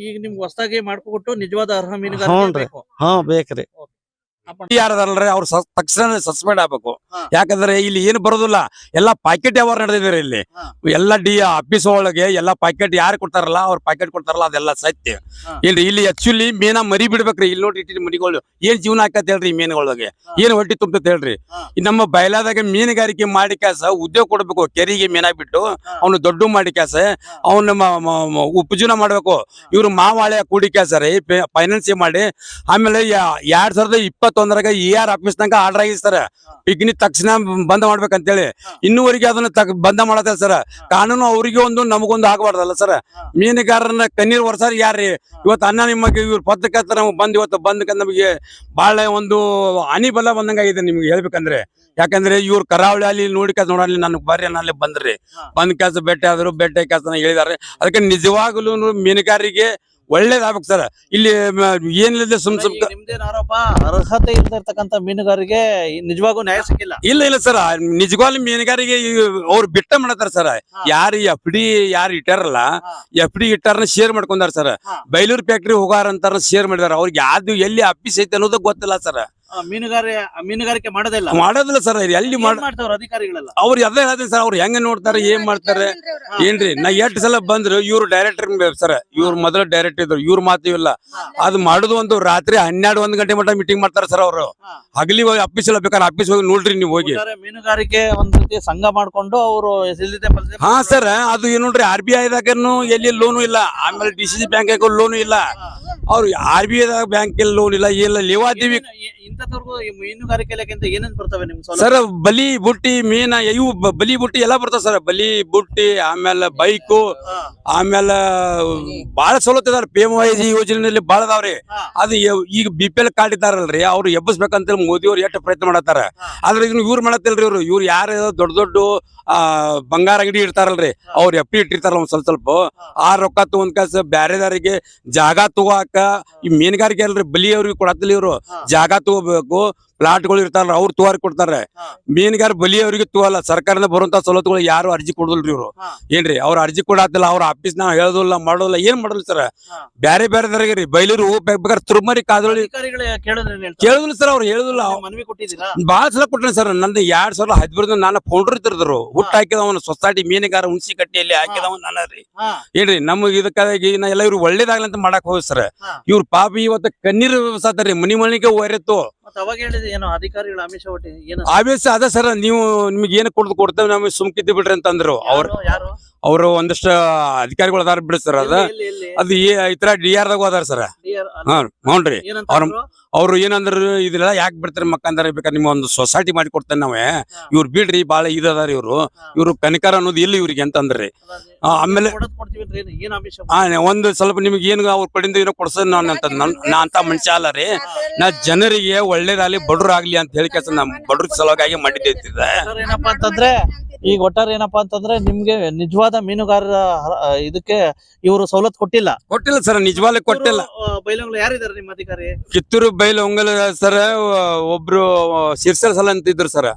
ಈಗ ನಿಮ್ಗೆ ಹೊಸದಾಗಿ ಮಾಡ್ಕೊಟ್ಟು ನಿಜವಾದ ಅರ್ಹ ಹ್ಞೂನ್ರಿ. ಮೀನುಗಾರಿಕೆ ಬೇಕು. ಹಾ ಬೇಕ್ರಿ. ಯಾರದಾರಲ್ರಿ ಅವ್ರು ತಕ್ಷಣ ಸಸ್ಪೆಂಡ್ ಆಗ್ಬೇಕು. ಹಾ. ಯಾಕಂದ್ರೆ ಇಲ್ಲಿ ಏನು ಬರೋದಿಲ್ಲ, ಎಲ್ಲಾ ಪ್ಯಾಕೆಟ್ ವ್ಯವಹಾರ ನಡೆದಿದೆ ಇಲ್ಲಿ. ಹಾ. ಎಲ್ಲಾ ಆಫೀಸ್ ಒಳಗೆ ಎಲ್ಲಾ ಪ್ಯಾಕೆಟ್ ಯಾರು ಕೊಡ್ತಾರಲ್ಲ ಅವ್ರ ಪ್ಯಾಕೆಟ್ ಕೊಡ್ತಾರಲ್ಲ ಅದೆಲ್ಲ ಸತ್ಯ. ಹಾ. ಇಲ್ರಿ ಇಲ್ಲಿ ಆಕ್ಚುಲಿ ಮೀನಾ ಮರಿ ಬಿಡ್ಬೇಕ್ರಿ. ಇಲ್ಲಿ ನೋಡ್ರಿ ಇಟ್ಟಿನ ಮರಿಗಳು ಏನ್ ಜೀವನ ಆಕತ್ ಹೇಳ್ರಿ ಈ ಮೀನುಗಳಿಗೆ. ಹಾ. ಏನ್ ಹೊಟ್ಟಿ ತುಂಬತೈತೆ ಹೇಳ್ರಿ. ಹಾ. ಈ ನಮ್ಮ ಬಯಲಾದಾಗ ಮೀನುಗಾರಿಕೆ ಮಾಡಿ ಕಾಸ ಉದ್ಯೋಗ ಕೊಡ್ಬೇಕು. ಕೆರೆಗೆ ಮೀನಾಗ್ ಬಿಟ್ಟು ಹಾ. ಅವ್ನು ದೊಡ್ಡ ಮಾಡಿ ಕಾಸ ಅವ್ನ ಉಪಜೀವನ ಮಾಡ್ಬೇಕು. ಇವ್ರು ಮಾವಾಳೆ ಕೂಡಿ ಕಾಸ ರೀ ಫೈನಾನ್ಸ್ ಮಾಡಿ ಆಮೇಲೆ 2021 ER ಆಫೀಸ್ ತನಕ ಆರ್ಡರ್ ಆಗಿದೆ ಸರ್. ಪಿಕ್ನಿಕ್ ತಕ್ಷಣ ಬಂದ್ ಮಾಡ್ಬೇಕಂತೇಳಿ ಇನ್ನೂವರೆಗೆ ಅದನ್ನ ಬಂದ ಮಾಡತ್ತೆ ಸರ್. ಕಾನೂನು ಅವ್ರಿಗೆ ಒಂದು ನಮಗೊಂದು ಆಗಬಾರ್ದಲ್ಲ ಸರ್. ಮೀನುಗಾರನ ಕಣ್ಣೀರ್ ವರ್ಷಾರ ಯಾರ್ರಿ ಇವತ್ತು ಅನ್ನ ನಿಮಗೆ ಇವ್ರ ಪತ್ರಕರ್ತ ನಮ್ಗೆ ಬಂದ್ ಇವತ್ತು ಬಂದ ನಮಗೆ ಬಹಳ ಒಂದು ಹನಿ ಬಲ ಬಂದಂಗಾಗಿದೆ ನಿಮ್ಗೆ ಹೇಳ್ಬೇಕಂದ್ರೆ. ಯಾಕಂದ್ರೆ ಇವ್ರು ಕರಾವಳಿ ಅಲ್ಲಿ ನೋಡಿ ಕಾಸ ನೋಡಲಿ ನನಗೆ ಬರ್ರಿ ಅಲ್ಲಿ ಬಂದ್ರಿ ಬಂದ್ ಕೆಲಸ ಭೇಟಿ ಆದ್ರು ಭೇಟಿ ಕೆಲಸ ಹೇಳಿದಾರೆ. ಅದಕ್ಕೆ ನಿಜವಾಗ್ಲೂ ಮೀನುಗಾರಿಗೆ ಒಳ್ಳೇದಾಗ್ಬೇಕು ಸರ್. ಇಲ್ಲಿ ಏನಿಲ್ಲ ಸುಮ್ ಸುಮ್ ಈಗ ನಿಮ್ದೇನ್ ಆರೋಪ? ಅರ್ಹತೆ ಇಲ್ದಿರ್ತಕ್ಕಂಥ ಮೀನುಗಾರಿಗೆ ನಿಜವಾಗೂ ನ್ಯಾಯ ಸಿಕ್ಕಿಲ್ಲ. ಇಲ್ಲ ಸರ್. ನಿಜವಾಗ್ಲೂ ಮೀನುಗಾರಿಗೆ ಅವ್ರು ಬಿಟ್ಟ ಮಾಡತಾರ ಸರ್. ಯಾರು FD ಯಾರು ಇಟ್ಟಾರಲ್ಲ FD ಇಟ್ಟಾರನ್ನ ಶೇರ್ ಮಾಡ್ಕೊಂಡಾರ ಸರ್. ಬೈಲೂರು ಫ್ಯಾಕ್ಟ್ರಿ ಹೋಗಾರ ಅಂತಾರ ಶೇರ್ ಮಾಡಿದಾರ. ಅವ್ರಿಗೆ ಯಾವ್ದು ಎಲ್ಲಿ ಅಪ್ಪಿಸ್ ಐತೆ ಅನ್ನೋದು ಗೊತ್ತಿಲ್ಲ ಸರ್. ಮೀನುಗಾರಿಕೆ ಮಾಡೋದಿಲ್ಲ ಸರ್. ಎಲ್ಲಿ ಮಾಡ್ತಾವ್ರ ಅಧಿಕಾರಿಗಳೆಲ್ಲ? ಅವ್ರು ಅದೇ ಹೇಳ್ತೀನಿ ಸರ್. ಅವ್ರು ಹೆಂಗ ನೋಡ್ತಾರೆ ಏನ್ ಮಾಡ್ತಾರೆ ಏನ್ರಿ. ನಾ 8 ಸಲ ಬಂದ್ರು ಇವ್ರು ಡೈರೆಕ್ಟರ್ ಸರ್. ಇವ್ರು ಮೊದಲ ಡೈರೆಕ್ಟರ್ ಇದ್ರು. ಇವ್ರು ಮಾತಿಲ್ಲ. ಅದು ಮಾಡುದು ಒಂದು ರಾತ್ರಿ 12-1 ಗಂಟೆ ಮಟ್ಟ ಮೀಟಿಂಗ್ ಮಾಡ್ತಾರೆ ಸರ್. ಅವರು ಹಗಲಿ ಹೋಗಿ ಆಫೀಸ್ ಎಲ್ಲ ಬೇಕಾದ್ರೆ ಆಫೀಸ್ ಹೋಗಿ ನೋಡ್ರಿ ನೀವು ಹೋಗಿ. ಮೀನುಗಾರಿಕೆ ಒಂದ್ ರೀತಿ ಸಂಘ ಮಾಡ್ಕೊಂಡು ಅವರು ಹಾ ಸರ್. ಅದು ಏನ್ ನೋಡ್ರಿ RBI ದಾಗನು ಎಲ್ಲಿ ಲೋನು ಇಲ್ಲ. ಆಮೇಲೆ DCC ಬ್ಯಾಂಕ್ ಲೋನು ಇಲ್ಲ. ಅವ್ರು RBI ದಾಗ ಬ್ಯಾಂಕ್ ಲೋನ್ ಇಲ್ಲ ಏನಿಲ್ಲ. ಲೇವಾದೇವಿ ಇಂಥವ್ರಿಗೂ ಮೀನುಗಾರಿಕೆ ಇಲಾಖೆಯಿಂದ ಏನೇನ್ ಬರ್ತವೆ ನಿಮ್ ಸರ್? ಬಲಿ ಬುಟ್ಟಿ ಮೀನ ಇವು ಬಲಿ ಬುಟ್ಟಿ ಎಲ್ಲಾ ಬರ್ತಾವ ಸರ್. ಬಲಿ ಬುಟ್ಟಿ ಆಮೇಲೆ ಬೈಕು ಆಮೇಲೆ ಬಾಳ ಸವಲತ್ತು ಇದಾರ. PMYG ಯೋಜನೆಯಲ್ಲಿ ಬಾಳ ಅದಾವ್ರಿ. ಅದು ಈಗ BPL ಕಾರ್ಡ್ ಇದ್ದಾರಲ್ರಿ ಅವ್ರು ಎಬ್ಬಿಸ್ಬೇಕಂತ ಮೋದಿ ಅವ್ರು ಎಷ್ಟು ಪ್ರಯತ್ನ ಮಾಡತ್ತಾರ. ಆದ್ರೆ ಇದನ್ನ ಇವ್ರು ಮಾಡತ್ತಿಲ್ರಿ. ಇವ್ರು ಯಾರು ದೊಡ್ಡ ಬಂಗಾರ ಅಂಗಡಿ ಇರ್ತಾರಲ್ರಿ ಅವ್ರು FD ಇಟ್ಟಿರ್ತಾರಲ್ಲ ಒಂದ್ ಸ್ವಲ್ಪ ಆ ರೊಕ್ಕ ತಗೊಂಡ್ ಕಾಸ ಬ್ಯಾರೆದಾರಿಗೆ ಜಾಗ ತಗೋಕ ಈ ಮೀನುಗಾರಿಕೆ ಅಲ್ರಿ ಬಲಿ ಅವ್ರಿಗೆ ಕೊಡತ್ತಿಲ್ಲ. ಇವ್ರು ಜಾಗ ತಗೋಬೇಕು. ಪ್ಲಾಟ್ಗಳು ಇರ್ತಾರ ಅವ್ರು ತೋರಿ ಕೊಡ್ತಾರೆ. ಮೀನುಗಾರ ಬಲಿ ಅವ್ರಿಗೆ ತಗೋಲ್ಲ. ಸರ್ಕಾರದಿಂದ ಬರುವಂತ ಸವಲತ್ತುಗಳು ಯಾರು ಅರ್ಜಿ ಕೊಡೋದಿಲ್ರಿ ಇವ್ರು. ಏನ್ರಿ ಅವ್ರ ಅರ್ಜಿ ಕೊಡತ್ತಿಲ್ಲ. ಅವ್ರ ಆಫೀಸ್ ನಾವ್ ಹೇಳೋದಿಲ್ಲ ಮಾಡೋದಿಲ್ಲ ಏನ್ ಮಾಡೋದಿಲ್ಲ ಸರ್. ಬ್ಯಾರೆ ರೀ ಬೈಲೂರು ಹೋಗ್ಬೇಕಾದ್ರೆ ತುರ್ಮರಿ ಕಾದ್ರೊಳಿ ಕೇಳುದಿಲ್ಲ ಸರ್. ಅವ್ರು ಹೇಳುದಿಲ್ಲ. ಮನವಿ ಕೊಟ್ಟಿದ್ದೀರಾ? ಬಾಳ ಸಲ ಕೊಟ್ಟೆ ಸರ್. ನಂದು 2015 ನಾನು ಫೌಂಡರ್ ಇರ್ತಿದ್ರು. ಹುಟ್ಟು ಹಾಕಿದವನು ಸೊಸೈಟಿ ಮೀನುಗಾರ ಹುಣಸಿಕಟ್ಟಿಯಲ್ಲಿ ಹಾಕಿದವನ್ ನಾನು ರೀ. ಏನ್ರಿ ನಮಗ್ ಇದಕ್ಕಾಗಿ ಎಲ್ಲ ಇವ್ರು ಒಳ್ಳೇದಾಗ್ಲಿ ಅಂತ ಮಾಡಕ್ ಹೋಗಿ ಸರ್. ಇವ್ರ ಪಾಪ ಇವತ್ತು ಕಣ್ಣೀರು ಸಾತಾರ್ರಿ. ಮನಿಗೆ ಹೋರಿತ್ತು. ಅವಾಗ ಹೇಳಿದ್ರೆ ಏನೋ ಅಧಿಕಾರಿಗಳ ಆಮಿಷ ಒಟ್ಟಿ ಏನು ಆವೇಶ ಅದ ಸರ್. ನೀವು ನಿಮ್ಗೆ ಏನು ಕೊಡ್ತೇವೆ ನಮಗೆ ಸುಮ್ಕಿದ್ದು ಬಿಡ್ರಿ ಅಂತಂದ್ರು. ಯಾರು ಅವ್ರು ಒಂದಷ್ಟು ಅಧಿಕಾರಿಗಳು ಅದಾರ ಬಿಡ್ರಿ ಸರ್. ಅದು ಈ ತರ DR ದಾಗ ಹೋದಾರ ಸರ್. ಹ್ಞೂನ್ರಿ. ಅವ್ರು ಏನಂದ್ರ ಇದೆಲ್ಲ ಯಾಕೆ ಬಿಡ್ತಾರೆ ಮಕ್ಕಂದ್ರ ಬೇಕಾದ್ರೆ ನಿಮ್ಮ ಒಂದು ಸೊಸೈಟಿ ಮಾಡಿ ಕೊಡ್ತೇನೆ ನಾವೇ. ಇವ್ರು ಬಿಡ್ರಿ ಬಾಳ ಇದದಾರ ಇವ್ರು ಕನಿಕಾರ ಅನ್ನೋದು ಇಲ್ಲ ಇವ್ರಿಗೆ ಅಂತಂದ್ರಿ. ಆಮೇಲೆ ಒಂದು ಸ್ವಲ್ಪ ನಿಮ್ಗೆ ಏನು ಅವ್ರ ಕಡೆಯಿಂದ ಏನೋ ಕೊಡ್ಸೋದ್ ನಾ ಅಂತ ಮನುಷ್ಯ ಅಲ್ಲ ರೀ. ನಾ ಜನರಿಗೆ ಒಳ್ಳೇದಾಗ್ಲಿ ಬಡ್ರಾಗ್ಲಿ ಅಂತ ಹೇಳಿ ಕೆಲಸ ನಮ್ ಬಡ್ರ ಸಲುವಾಗಿ ಮಾಡಿದ್ದೆ. ಏನಪ್ಪಾ ಅಂತಂದ್ರೆ ಈಗ ಒಟ್ಟಾರೆ ಏನಪ್ಪಾ ಅಂತಂದ್ರೆ ನಿಮ್ಗೆ ನಿಜವಾದ ಮೀನುಗಾರರ ಇದಕ್ಕೆ ಇವರು ಸವಲತ್ತು ಕೊಟ್ಟಿಲ್ಲ ಸರ್. ನಿಜವಾಗ್ಲೂ ಕೊಟ್ಟಿಲ್ಲ. ಬೈಲಂಗ್ಲ ಯಾರಿದ್ದಾರೆ ನಿಮ್ಮ ಅಧಿಕಾರಿ? ಕಿತ್ತೂರು ಬೈಲೊಂಗಲ ಸರ್ ಒಬ್ರು ಶಿರ್ಸಲ್ ಸಲ ಅಂತಿದ್ರು ಸರ್.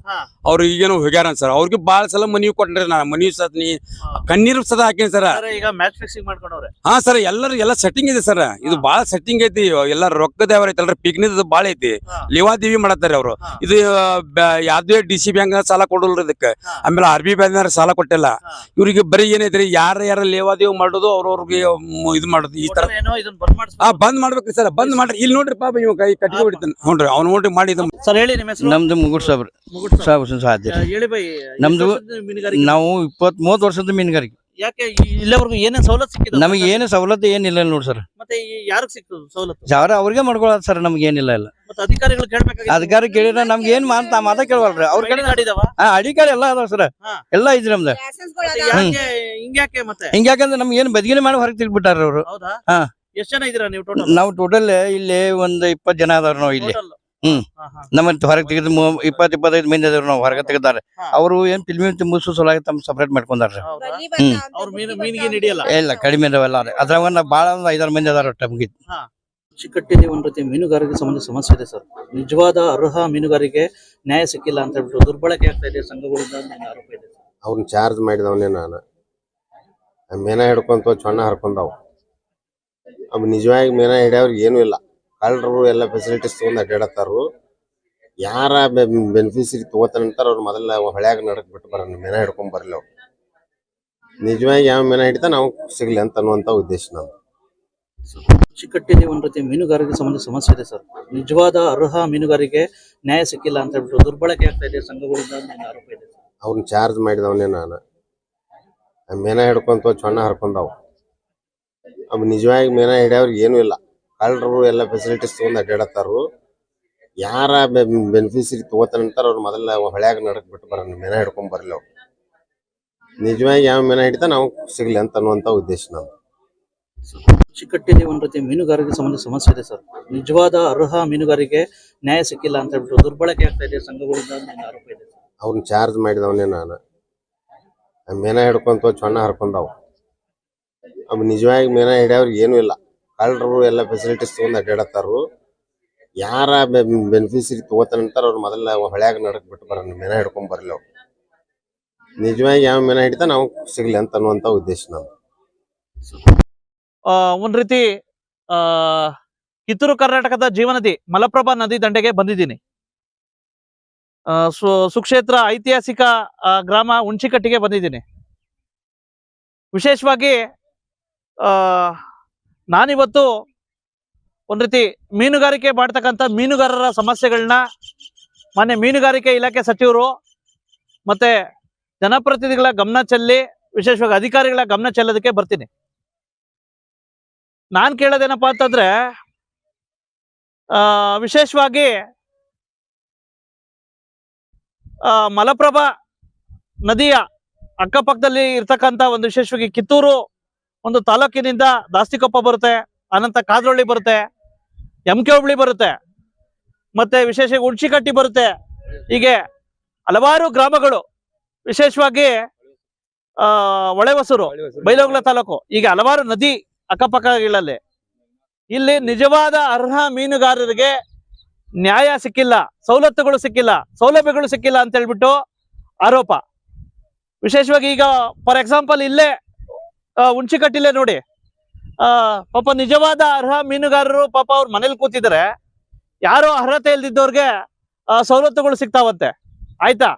ಅವ್ರು ಈಗೇನು ಹೋಗ್ಯಾರ ಸರ್. ಅವ್ರಿಗೆ ಬಾಳ ಸಲ ಮನವಿ ಕೊಟ್ರಿ. ನಾ ಮನವಿ ಸತ್ನಿ ಕಣ್ಣೀರು ಸದ ಹಾಕೇನಿ ಸರ್. ಈಗ ಮ್ಯಾಚ್ ಫಿಕ್ಸಿಂಗ್ ಮಾಡ್ಕೊಂಡವ್ರೆ. ಹಾ ಸರ್. ಎಲ್ಲ ಸೆಟ್ಟಿಂಗ್ ಇದೆ ಸರ್. ಇದು ಬಾಳ ಸೆಟ್ಟಿಂಗ್ ಐತಿ. ಎಲ್ಲ ರೊಕ್ಕದ ಯಾವ ಐತಲ್ರಿ ಪಿಕ್ನಿಕ್ ಬಾಳ ಐತಿ. ಲೇವಾದೇವಿ ಮಾಡತ್ತಾರೆ ಅವ್ರು. ಇದು ಯಾವ್ದೇ DC ಬ್ಯಾಂಕ್ ಸಾಲ ಕೊಡಲ್ರಿ ಇದಕ್ಕೆ. ಆಮೇಲೆ RBI ಬ್ಯಾಂಕ್ ಸಾಲ ಕೊಟ್ಟಿಲ್ಲ. ಇವ್ರಿಗೆ ಬರೀ ಏನೈತ್ರಿ ಯಾರ ಲೇವಾದೇವಿ ಮಾಡೋದು ಅವ್ರವ್ರಿಗೆ ಇದು ಮಾಡೋದು ಈ ತರ ಏನೋ ಇದನ್ನ ಬಂದ್ ಮಾಡಿಸ್ಬೇಕು. ಬಂದ್ ಮಾಡ್ಬೇಕ್ರಿ ಸರ್. ಬಂದ್ ಮಾಡ್ರಿ. ಇಲ್ಲಿ ನೋಡ್ರಿ ಪಾಪ ಇವ್ ಕೈ ಕಟ್ಟಿಗೆ ಹೊಡಿತಾನೆ. ನೋಡ್ರಿ ಅವ್ನು ನೋಡಿ ಮಾಡಿ ಸರ್ ಹೇಳಿ ನಿಮ್ಮ ಹೆಸರು? ನಮ್ದು ಮುಗುಡ್ ಸಾಬ್ರಿ ಮುಗುಟ್ ಸಾಬ್. ಸಾಧ್ಯ ಹೇಳಿ ಬೈ, ನಮ್ದು ಎಷ್ಟು ವರ್ಷದ ಮೀನುಗಾರಿಕೆ? ನಾವು 30 ವರ್ಷದ ಮೀನುಗಾರಿಕೆ. ಯಾಕೆ ಇಲ್ಲಿವರೆಗೂ ಏನೇನ್ ಸವಲತ್ತು ಸಿಕ್ಕಿದೆ? ನಮಗೆ ಏನು ಸವಲತ್ತು ಏನಿಲ್ಲ ನೋಡಿ ಸರ್. ಮತ್ತೆ ಯಾರಿಗೆ ಸಿಕ್ತದ ಸವಲತ್ತು? ಯಾರ ಅವ್ರಿಗೆ ಮಾಡ್ಕೊಳತ್ ಸರ್, ನಮ್ಗೆ ಏನಿಲ್ಲ ಇಲ್ಲ. ಮತ್ತೆ ಅಧಿಕಾರಿಗಳು ಕೇಳ್ಬೇಕಾಗಿತ್ತು. ಅಧಿಕಾರ ಕೇಳಿದ್ರೆ ನಮ್ಗೆ ಏನ್ ಮಾತಾ ಕೇಳವಲ್ರಿ ಅವ್ರ ಕಡೆ. ಅಡಿದಾವ ಅಡಿಕಾರಿ ಎಲ್ಲ ಅದಾವ ಸರ್, ಹಾ. ಎಲ್ಲ ಐತ್ರಿ ನಮ್ದು. ಯಾಕೆ ಹಿಂಗ್ಯಾಕೆ ಮತ್ತೆ? ಹಿಂಗ್ಯಾಕಂದ್ರೆ ನಮ್ಗೆ ಏನ್ ಬದಿಗಿನ ಮಾಡಿ ಹೊರಗೆ ತಿಳ್ಬಿಟ್ಟಾರ ಅವ್ರು. ಹೌದಾ? ಹಾ. ಎಷ್ಟ್ ಜನ ಇದೀರಾ ನೀವು ಟೋಟಲ್? ನಾವು ಟೋಟಲ್ ಇಲ್ಲಿ ಒಂದ್ 20 ಜನ ಅದಾವ್ರಿ ನಾವು ಇಲ್ಲಿ. ಹ್ಮ್. ನಮ್ಮ ಹೊರಗೆ ತೆಗೆದು 20-25 ಮಂದಿ ಅದಾವ್ರಿ ನಾವು ಹೊರಗೆ ತೆಗ್ದಾರೆ. ಅವರು ಏನ್ ಫಿಲ್ಮಿ ಮುಗಿಸೋ ಸಲುವಾಗಿ ತಮ್ಮ ಸಪರೇಟ್ ಮಾಡ್ಕೊಂಡಾರ. ಅವ್ರ ಮೀನಿಗೆ ಹಿಡಿಯಲ್ಲ. ಇಲ್ಲ ಕಡಿಮೆ ಅದಾವೆಲ್ಲ ಅದ್ರಾಗ ಒಂದ್ ಭಾಳ ಒಂದ್ 5-6 ಮಂದಿ ಅದಾರ ನಮ್ಗೆ. ಚಿಕ್ಕಟ್ಟಿಯಲ್ಲಿ ಒಂದ್ ರೀತಿ ಮೀನುಗಾರಿಕೆ ಸಂಬಂಧ ಸಮಸ್ಯೆ ಇದೆ ಸರ್. ನಿಜವಾದ ಅರ್ಹ ಮೀನುಗಾರಿಕೆ ನ್ಯಾಯ ಸಿಕ್ಕಿಲ್ಲ ಅಂತ ಹೇಳ್ಬಿಟ್ಟು ದುರ್ಬಳಕೆ ಆಗ್ತಾ ಇದೆ ಸಂಘಗಳಿಂದ ಒಂದು ಆರೋಪ ಇದೆ. ಅವ್ರನ್ನ ಚಾರ್ಜ್ ಮಾಡಿದವನೇ ನಾನು. ಮೇನ ಹಿಡ್ಕೊಂತ ಚೊಣ್ಣ ಹರ್ಕೊಂಡವ್. ಅವ್ ನಿಜವಾಗಿ ಮೇನ ಹಿಡಿಯವ್ರಿಗೆ ಏನೂ ಇಲ್ಲ. ಕಳ್ಳರು ಎಲ್ಲ ಫೆಸಿಲಿಟೀಸ್ ತೊಗೊಂಡು ಅಡ್ಡಾಡತ್ತಾರು. ಯಾರ ಬೆನಿಫಿಷರಿ ತಗೋತಾನಂತಾರ ಅವ್ರು ಮೊದಲ ಹೊಳ್ಯಾಗ ನಡಕ್ ಬಿಟ್ಟು ಬರೋಣ, ಮೇನ ಹಿಡ್ಕೊಂಡ್ ಬರ್ಲಿ ಅವ್ರು. ನಿಜವಾಗಿ ಯಾವ ಮೇನ ಹಿಡಿತಾ ನಾವು ಸಿಗ್ಲಿ ಅಂತ ಅನ್ನುವಂತ ಉದ್ದೇಶ ನಮ್ದು. ಚಿಕ್ಕಟ್ಟಿಯಲ್ಲಿ ಒಂದ್ ರೀತಿ ಮೀನುಗಾರಿಕೆ ಸಂಬಂಧ ಸಮಸ್ಯೆ ಇದೆ ಸರ್. ನಿಜವಾದ ಅರ್ಹ ಮೀನುಗಾರಿಕೆ ನ್ಯಾಯ ಸಿಕ್ಕಿಲ್ಲ ಅಂತ ಹೇಳ್ಬಿಟ್ಟು ದುರ್ಬಳಕೆ ಆಗ್ತಾ ಇದೆ ಸಂಘಗಳಿಂದ ಒಂದು ಆರೋಪ ಇದೆ. ಅವ್ರನ್ನ ಚಾರ್ಜ್ ಮಾಡಿದವನೇ ನಾನು. ಮೇನ ಹಿಡ್ಕೊಂತ ಚೊಣ್ಣ ಹರ್ಕೊಂಡವ್. ಅವ್ ನಿಜವಾಗಿ ಮೇನ ಹಿಡಿಯವ್ರಿಗೆ ಏನೂ ಇಲ್ಲ. ಕಳ್ಳರು ಎಲ್ಲ ಫೆಸಿಲಿಟೀಸ್ ತೊಗೊಂಡು ಅಡ್ಡಾಡತ್ತಾರು. ಯಾರ ಬೆನಿಫಿಷರಿ ತಗೋತಾನಂತಾರ ಅವ್ರು ಮೊದಲ ಹೊಳ್ಯಾಗ ನಡಕ್ ಬಿಟ್ಟು ಬರೋಣ, ಮೇನ ಹಿಡ್ಕೊಂಡ್ ಬರ್ಲಿ ಅವ್ರು. ನಿಜವಾಗಿ ಯಾವ ಮೇನ ಹಿಡಿತಾ ನಾವು ಸಿಗ್ಲಿ ಅಂತ ಅನ್ನುವಂತ ಉದ್ದೇಶ ನಮ್ದು. ಚಿಕ್ಕಟ್ಟಿಯಲ್ಲಿ ಒಂದ್ ರೀತಿ ಮೀನುಗಾರಿಕೆ ಸಂಬಂಧ ಸಮಸ್ಯೆ ಇದೆ ಸರ್. ನಿಜವಾದ ಅರ್ಹ ಮೀನುಗಾರಿಕೆ ನ್ಯಾಯ ಸಿಕ್ಕಿಲ್ಲ ಅಂತ ಹೇಳ್ಬಿಟ್ಟು ದುರ್ಬಳಕೆ ಆಗ್ತಾ ಇದೆ ಸಂಘಗಳಿಂದ ಒಂದು ಆರೋಪ ಇದೆ. ಅವ್ರನ್ನ ಚಾರ್ಜ್ ಮಾಡಿದವನೇ ನಾನು. ಮೇನ ಹಿಡ್ಕೊಂತ ಚೊಣ್ಣ ಹರ್ಕೊಂಡವ್. ಅವ್ ನಿಜವಾಗಿ ಮೇನ ಹಿಡಿಯವ್ರಿಗೆ ಏನೂ ಇಲ್ಲ. ಕಳ್ಳರು ಎಲ್ಲ ಫೆಸಿಲಿಟೀಸ್ ತೊಗೊಂಡು ಅಡ್ಡಾಡತ್ತಾರು. ಯಾರ ಬೆನಿಫಿಷರಿ ತಗೋತಾನಂತಾರ ಅವ್ರು ಮೊದಲ ಹೊಳ್ಯಾಗ ನಡಕ್ ಬಿಟ್ಟು ಬರೋಣ, ಮೇನ ಹಿಡ್ಕೊಂಡ್ ಬರ್ಲಿ ಅವ್ರು. ನಿಜವಾಗಿ ಯಾವ ಮೇನ ಹಿಡಿತಾ ನಾವು ಸಿಗ್ಲಿ ಅಂತ ಅನ್ನುವಂತ ಉದ್ದೇಶ ನಮ್ದು. ಒಂದ್ ರೀತಿ ಕಿತ್ತೂರು ಕರ್ನಾಟಕದ ಜೀವನದಿ ಮಲಪ್ರಭಾ ನದಿ ದಂಡೆಗೆ ಬಂದಿದ್ದೀನಿ. ಸುಕ್ಷೇತ್ರ ಐತಿಹಾಸಿಕ ಗ್ರಾಮ ಹುಣ್ಚಿಕಟ್ಟಿಗೆ ಬಂದಿದ್ದೀನಿ. ವಿಶೇಷವಾಗಿ ನಾನಿವತ್ತು ಒಂದ್ ರೀತಿ ಮೀನುಗಾರಿಕೆ ಮಾಡ್ತಕ್ಕಂಥ ಮೀನುಗಾರರ ಸಮಸ್ಯೆಗಳನ್ನ ಮಾನ್ಯ ಮೀನುಗಾರಿಕೆ ಇಲಾಖೆ ಸಚಿವರು ಮತ್ತೆ ಜನಪ್ರತಿನಿಧಿಗಳ ಗಮನ ಚೆಲ್ಲಿ, ವಿಶೇಷವಾಗಿ ಅಧಿಕಾರಿಗಳ ಗಮನ ಚೆಲ್ಲೋದಕ್ಕೆ ಬರ್ತೀನಿ. ನಾನ್ ಕೇಳೋದೇನಪ್ಪಾ ಅಂತಂದ್ರೆ, ವಿಶೇಷವಾಗಿ ಮಲಪ್ರಭಾ ನದಿಯ ಅಕ್ಕಪಕ್ಕದಲ್ಲಿ ಇರ್ತಕ್ಕಂಥ ಒಂದು ವಿಶೇಷವಾಗಿ ಕಿತ್ತೂರು ಒಂದು ತಾಲೂಕಿನಿಂದ ದಾಸ್ತಿಕೊಪ್ಪ ಬರುತ್ತೆ, ಅನಂತ ಕಾದ್ರೊಳ್ಳಿ ಬರುತ್ತೆ, ಎಮ್ಕೆ ಹುಬ್ಳಿ ಬರುತ್ತೆ, ಮತ್ತೆ ವಿಶೇಷವಾಗಿ ಹುಣ್ಚಿಕಟ್ಟಿ ಬರುತ್ತೆ. ಹೀಗೆ ಹಲವಾರು ಗ್ರಾಮಗಳು, ವಿಶೇಷವಾಗಿ ಹೊಳೆಹೊಸೂರು, ಬೈಲಹೊಂಗಲ ತಾಲೂಕು, ಹೀಗೆ ಹಲವಾರು ನದಿ ಅಕ್ಕಪಕ್ಕಗಳಲ್ಲಿ ಇಲ್ಲಿ ನಿಜವಾದ ಅರ್ಹ ಮೀನುಗಾರರಿಗೆ ನ್ಯಾಯ ಸಿಕ್ಕಿಲ್ಲ, ಸವಲತ್ತುಗಳು ಸಿಕ್ಕಿಲ್ಲ, ಸೌಲಭ್ಯಗಳು ಸಿಕ್ಕಿಲ್ಲ ಅಂತ ಹೇಳ್ಬಿಟ್ಟು ಆರೋಪ. ವಿಶೇಷವಾಗಿ ಈಗ ಫಾರ್ ಎಕ್ಸಾಂಪಲ್ ಇಲ್ಲೇ ಹುಣ್ಚಿಕಟ್ಟಿಲೇ ನೋಡಿ, ಪಾಪ ನಿಜವಾದ ಅರ್ಹ ಮೀನುಗಾರರು ಪಾಪ ಅವ್ರ ಮನೇಲಿ ಕೂತಿದ್ದಾರೆ. ಯಾರೋ ಅರ್ಹತೆ ಇಲ್ದಿದ್ದವ್ರಿಗೆ ಸವಲತ್ತುಗಳು ಸಿಗ್ತಾವಂತೆ. ಆಯ್ತಾ?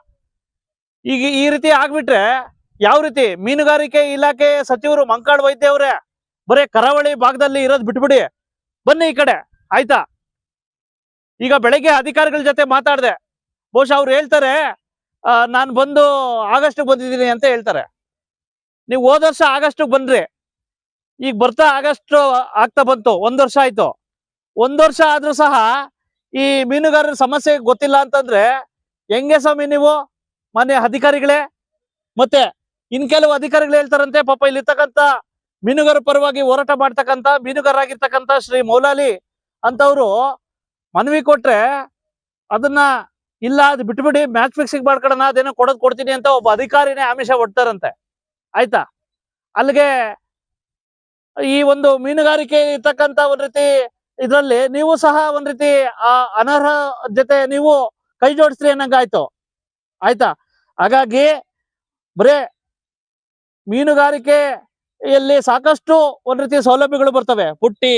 ಈಗ ಈ ರೀತಿ ಆಗ್ಬಿಟ್ರೆ ಯಾವ ರೀತಿ? ಮೀನುಗಾರಿಕೆ ಇಲಾಖೆ ಸಚಿವರು ಮಂಕಾಳ್ ವೈದ್ಯ ಅವರೇ, ಬರೇ ಕರಾವಳಿ ಭಾಗದಲ್ಲಿ ಇರೋದು ಬಿಟ್ಬಿಡಿ, ಬನ್ನಿ ಈ ಕಡೆ. ಆಯ್ತಾ? ಈಗ ಬೆಳಗ್ಗೆ ಅಧಿಕಾರಿಗಳ ಜೊತೆ ಮಾತಾಡಿದೆ. ಬಹುಶಃ ಅವ್ರು ಹೇಳ್ತಾರೆ ನಾನು ಬಂದು ಆಗಸ್ಟ್ ಬಂದಿದ್ದೀನಿ ಅಂತ ಹೇಳ್ತಾರೆ. ನೀವು ಹೋದ ವರ್ಷ ಆಗಸ್ಟ್ ಬಂದ್ರಿ, ಈಗ ಬರ್ತಾ ಆಗಸ್ಟ್ ಆಗ್ತಾ ಬಂತು, 1 ವರ್ಷ ಆಯ್ತು. 1 ವರ್ಷ ಆದ್ರೂ ಸಹ ಈ ಮೀನುಗಾರರ ಸಮಸ್ಯೆ ಗೊತ್ತಿಲ್ಲ ಅಂತಂದ್ರೆ ಹೆಂಗೆ ಸ್ವಾಮಿ ನೀವು ಮಾನ್ಯ ಅಧಿಕಾರಿಗಳೇ? ಮತ್ತೆ ಇನ್ ಕೆಲವು ಅಧಿಕಾರಿಗಳು ಹೇಳ್ತಾರಂತೆ, ಪಾಪ ಇಲ್ಲಿರ್ತಕ್ಕಂಥ ಮೀನುಗಾರ ಪರವಾಗಿ ಹೋರಾಟ ಮಾಡ್ತಕ್ಕಂಥ ಮೀನುಗಾರರಾಗಿರ್ತಕ್ಕಂಥ ಶ್ರೀ ಮೌಲಾಲಿ ಅಂತವ್ರು ಮನವಿ ಕೊಟ್ರೆ ಅದನ್ನ ಇಲ್ಲ, ಅದು ಬಿಟ್ಬಿಡಿ, ಮ್ಯಾಚ್ ಫಿಕ್ಸಿಂಗ್ ಮಾಡ್ಕೊಳ್ಳೋಣ, ಅದೇನೋ ಕೊಡ್ತೀನಿ ಅಂತ ಒಬ್ಬ ಅಧಿಕಾರಿನೇ ಆಮಿಷ ಒಡ್ತಾರಂತೆ. ಆಯ್ತಾ? ಅಲ್ಲಿಗೆ ಈ ಒಂದು ಮೀನುಗಾರಿಕೆ ಇರ್ತಕ್ಕಂಥ ಒಂದ್ ರೀತಿ ಇದ್ರಲ್ಲಿ ನೀವು ಸಹ ಒಂದ್ ರೀತಿ ಅನರ್ಹ ಜೊತೆ ನೀವು ಕೈ ಜೋಡಿಸ್ರಿ ಅನ್ನಂಗಾಯ್ತು. ಆಯ್ತಾ? ಹಾಗಾಗಿ ಬರೇ ಮೀನುಗಾರಿಕೆಯಲ್ಲಿ ಸಾಕಷ್ಟು ಒಂದ್ ರೀತಿ ಸೌಲಭ್ಯಗಳು ಬರ್ತವೆ, ಪುಟ್ಟಿ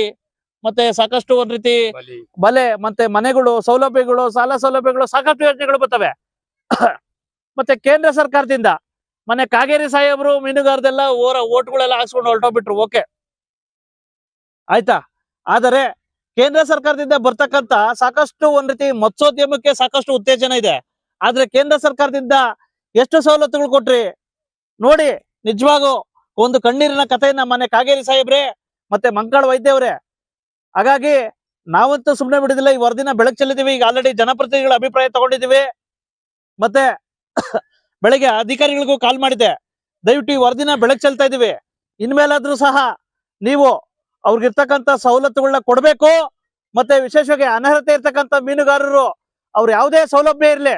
ಮತ್ತೆ ಸಾಕಷ್ಟು ಒಂದ್ ರೀತಿ ಬಲೆ, ಮತ್ತೆ ಮನೆಗಳು, ಸೌಲಭ್ಯಗಳು, ಸಾಲ ಸೌಲಭ್ಯಗಳು, ಸಾಕಷ್ಟು ಯೋಜನೆಗಳು ಬರ್ತವೆ. ಮತ್ತೆ ಕೇಂದ್ರ ಸರ್ಕಾರದಿಂದ ಮೊನ್ನೆ ಕಾಗೇರಿ ಸಾಹೇಬ್ರು ಮೀನುಗಾರದೆಲ್ಲ ಓಟ್ಗಳೆಲ್ಲ ಹಾಕ್ಸ್ಕೊಂಡು ಹೊರಟೋಗ್ಬಿಟ್ರು, ಓಕೆ ಆಯ್ತಾ. ಆದರೆ ಕೇಂದ್ರ ಸರ್ಕಾರದಿಂದ ಬರ್ತಕ್ಕಂತ ಸಾಕಷ್ಟು ಒಂದ್ ರೀತಿ ಮತ್ಸ್ಯೋದ್ಯಮಕ್ಕೆ ಸಾಕಷ್ಟು ಉತ್ತೇಜನ ಇದೆ. ಆದ್ರೆ ಕೇಂದ್ರ ಸರ್ಕಾರದಿಂದ ಎಷ್ಟು ಸವಲತ್ತುಗಳು ಕೊಟ್ರಿ ನೋಡಿ. ನಿಜವಾಗೂ ಒಂದು ಕಣ್ಣೀರಿನ ಕಥೆಯನ್ನ ಮೊನ್ನೆ ಕಾಗೇರಿ ಸಾಹೇಬ್ರೆ ಮತ್ತೆ ಮಂಕಾಳ ವೈದ್ಯವ್ರೆ. ಹಾಗಾಗಿ ನಾವಂತೂ ಸುಮ್ಮನೆ ಬಿಡುದಿಲ್ಲ, ಈ ವರದಿನ ಬೆಳಕು ಚೆಲ್ಲಿದೀವಿ. ಈಗ ಆಲ್ರೆಡಿ ಜನಪ್ರತಿನಿಧಿಗಳ ಅಭಿಪ್ರಾಯ ತಗೊಂಡಿದೀವಿ, ಮತ್ತೆ ಬೆಳಗ್ಗೆ ಅಧಿಕಾರಿಗಳಿಗೂ ಕಾಲ್ ಮಾಡಿದೆ. ದಯವಿಟ್ಟು ಈ ವರದಿನ ಬೆಳಕು ಚೆಲ್ತಾ ಇದೀವಿ. ಇನ್ಮೇಲಾದ್ರೂ ಸಹ ನೀವು ಅವ್ರಿಗಿರ್ತಕ್ಕಂಥ ಸವಲತ್ತುಗಳನ್ನ ಕೊಡ್ಬೇಕು. ಮತ್ತೆ ವಿಶೇಷವಾಗಿ ಅನರ್ಹತೆ ಇರ್ತಕ್ಕಂಥ ಮೀನುಗಾರರು ಅವ್ರು ಯಾವುದೇ ಸೌಲಭ್ಯ ಇರ್ಲಿ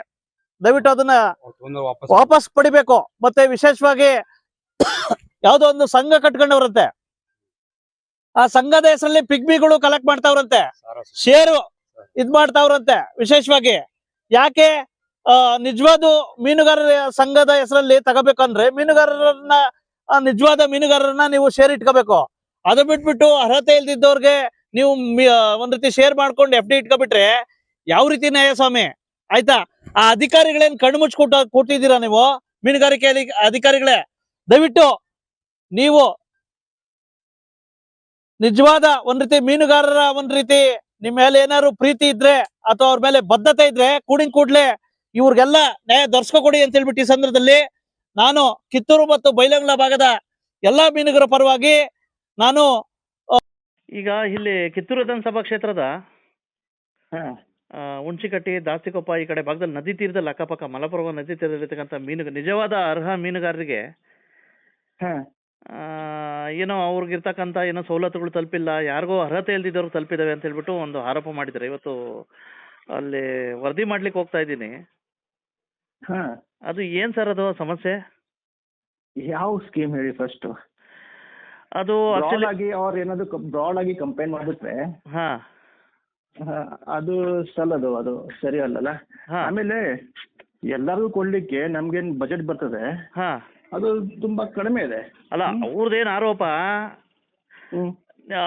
ದಯವಿಟ್ಟು ಅದನ್ನ ವಾಪಸ್ ಪಡಿಬೇಕು. ಮತ್ತೆ ವಿಶೇಷವಾಗಿ ಯಾವ್ದೋ ಒಂದು ಸಂಘ ಕಟ್ಕೊಂಡವ್ರಂತೆ, ಆ ಸಂಘದ ಹೆಸರಲ್ಲಿ ಪಿಗ್ಮಿಗಳು ಕಲೆಕ್ಟ್ ಮಾಡ್ತಾವ್ರಂತೆ, ಶೇರು ಇದ್ ಮಾಡ್ತಾವ್ರಂತೆ. ವಿಶೇಷವಾಗಿ ಯಾಕೆ ನಿಜವಾದ ಮೀನುಗಾರರ ಸಂಘದ ಹೆಸರಲ್ಲಿ ತಗೋಬೇಕಂದ್ರೆ ಮೀನುಗಾರರನ್ನ ನಿಜವಾದ ಮೀನುಗಾರರನ್ನ ನೀವು ಶೇರ್ ಇಟ್ಕೋಬೇಕು. ಅದು ಬಿಟ್ಬಿಟ್ಟು ಅರ್ಹತೆ ಇಲ್ದಿದ್ದವ್ರಿಗೆ ನೀವು ಒಂದ್ ರೀತಿ ಶೇರ್ ಮಾಡ್ಕೊಂಡು FD ಇಟ್ಕೊಬಿಟ್ರೆ ಯಾವ ರೀತಿ ನ್ಯಾಯ ಸ್ವಾಮಿ, ಆಯ್ತಾ. ಆ ಅಧಿಕಾರಿಗಳೇನ್ ಕಣ್ಣು ಮುಚ್ಚಿಕೊಟ್ಟು ಕೊಟ್ಟಿದ್ದೀರಾ ನೀವು ಮೀನುಗಾರಿಕೆ ಅಧಿಕಾರಿಗಳೇ. ದಯವಿಟ್ಟು ನೀವು ನಿಜವಾದ ಒಂದ್ ರೀತಿ ಮೀನುಗಾರರ ಒಂದ್ ರೀತಿ ನಿಮ್ ಮೇಲೆ ಏನಾದ್ರು ಪ್ರೀತಿ ಇದ್ರೆ ಅಥವಾ ಅವ್ರ ಮೇಲೆ ಬದ್ಧತೆ ಇದ್ರೆ ಕೂಡ್ಲೆ ಇವ್ರಿಗೆಲ್ಲ ನ್ಯಾಯ ದೊರಸ್ಕೊಡಿ ಅಂತ ಹೇಳ್ಬಿಟ್ಟು ಈ ಸಂದರ್ಭದಲ್ಲಿ ನಾನು ಕಿತ್ತೂರು ಮತ್ತು ಬೈಲಹೊಂಗಲ ಭಾಗದ ಎಲ್ಲಾ ಮೀನುಗಾರರ ಪರವಾಗಿ ನಾನು ಈಗ ಇಲ್ಲಿ ಕಿತ್ತೂರು ವಿಧಾನಸಭಾ ಕ್ಷೇತ್ರದ ಹುಣಚಿಕಟ್ಟಿ, ದಾಸ್ತಿಕೊಪ್ಪ ಈ ಕಡೆ ಭಾಗದಲ್ಲಿ ನದಿ ತೀರದಲ್ಲಿ ಅಕ್ಕಪಕ್ಕ ಮಲಪ್ರಭಾ ನದಿ ತೀರದಲ್ಲಿರ್ತಕ್ಕಂಥ ನಿಜವಾದ ಅರ್ಹ ಮೀನುಗಾರರಿಗೆ ಏನೋ ಅವ್ರಿಗಿರ್ತಕ್ಕಂಥ ಏನೋ ಸವಲತ್ತುಗಳು ತಲುಪಿಲ್ಲ, ಯಾರಿಗೋ ಅರ್ಹತೆ ಇಲ್ದಿದ್ದವ್ರು ತಲುಪಿದಾವೆ ಅಂತ ಹೇಳ್ಬಿಟ್ಟು ಒಂದು ಆರೋಪ ಮಾಡಿದ್ದಾರೆ. ಇವತ್ತು ಅಲ್ಲಿ ವರದಿ ಮಾಡ್ಲಿಕ್ಕೆ ಹೋಗ್ತಾ ಇದ್ದೀನಿ. ಅದು ಏನ್ ಸರ್ ಅದು ಸಮಸ್ಯೆ? ಯಾವ ಸ್ಕೀಮ್ ಹೇಳಿ ಫಸ್ಟ್? ಅದು ಆಗಿ ಅವ್ರು ಏನಾದ್ರು ಬ್ರಾಡ್ ಆಗಿ ಕಂಪೇರ್ ಮಾಡಿಬಿಟ್ರೆ ಅದು ಸಲ್ಲದು, ಅದು ಸರಿ ಅಲ್ಲಲ್ಲ. ಆಮೇಲೆ ಎಲ್ಲರಿಗೂ ಕೊಡ್ಲಿಕ್ಕೆ ನಮ್ಗೇನ್ ಬಜೆಟ್ ಬರ್ತದೆ, ಅದು ತುಂಬಾ ಕಡಿಮೆ ಇದೆ. ಅಲ್ಲ ಅವ್ರದ್ದೇನ್ ಆರೋಪ,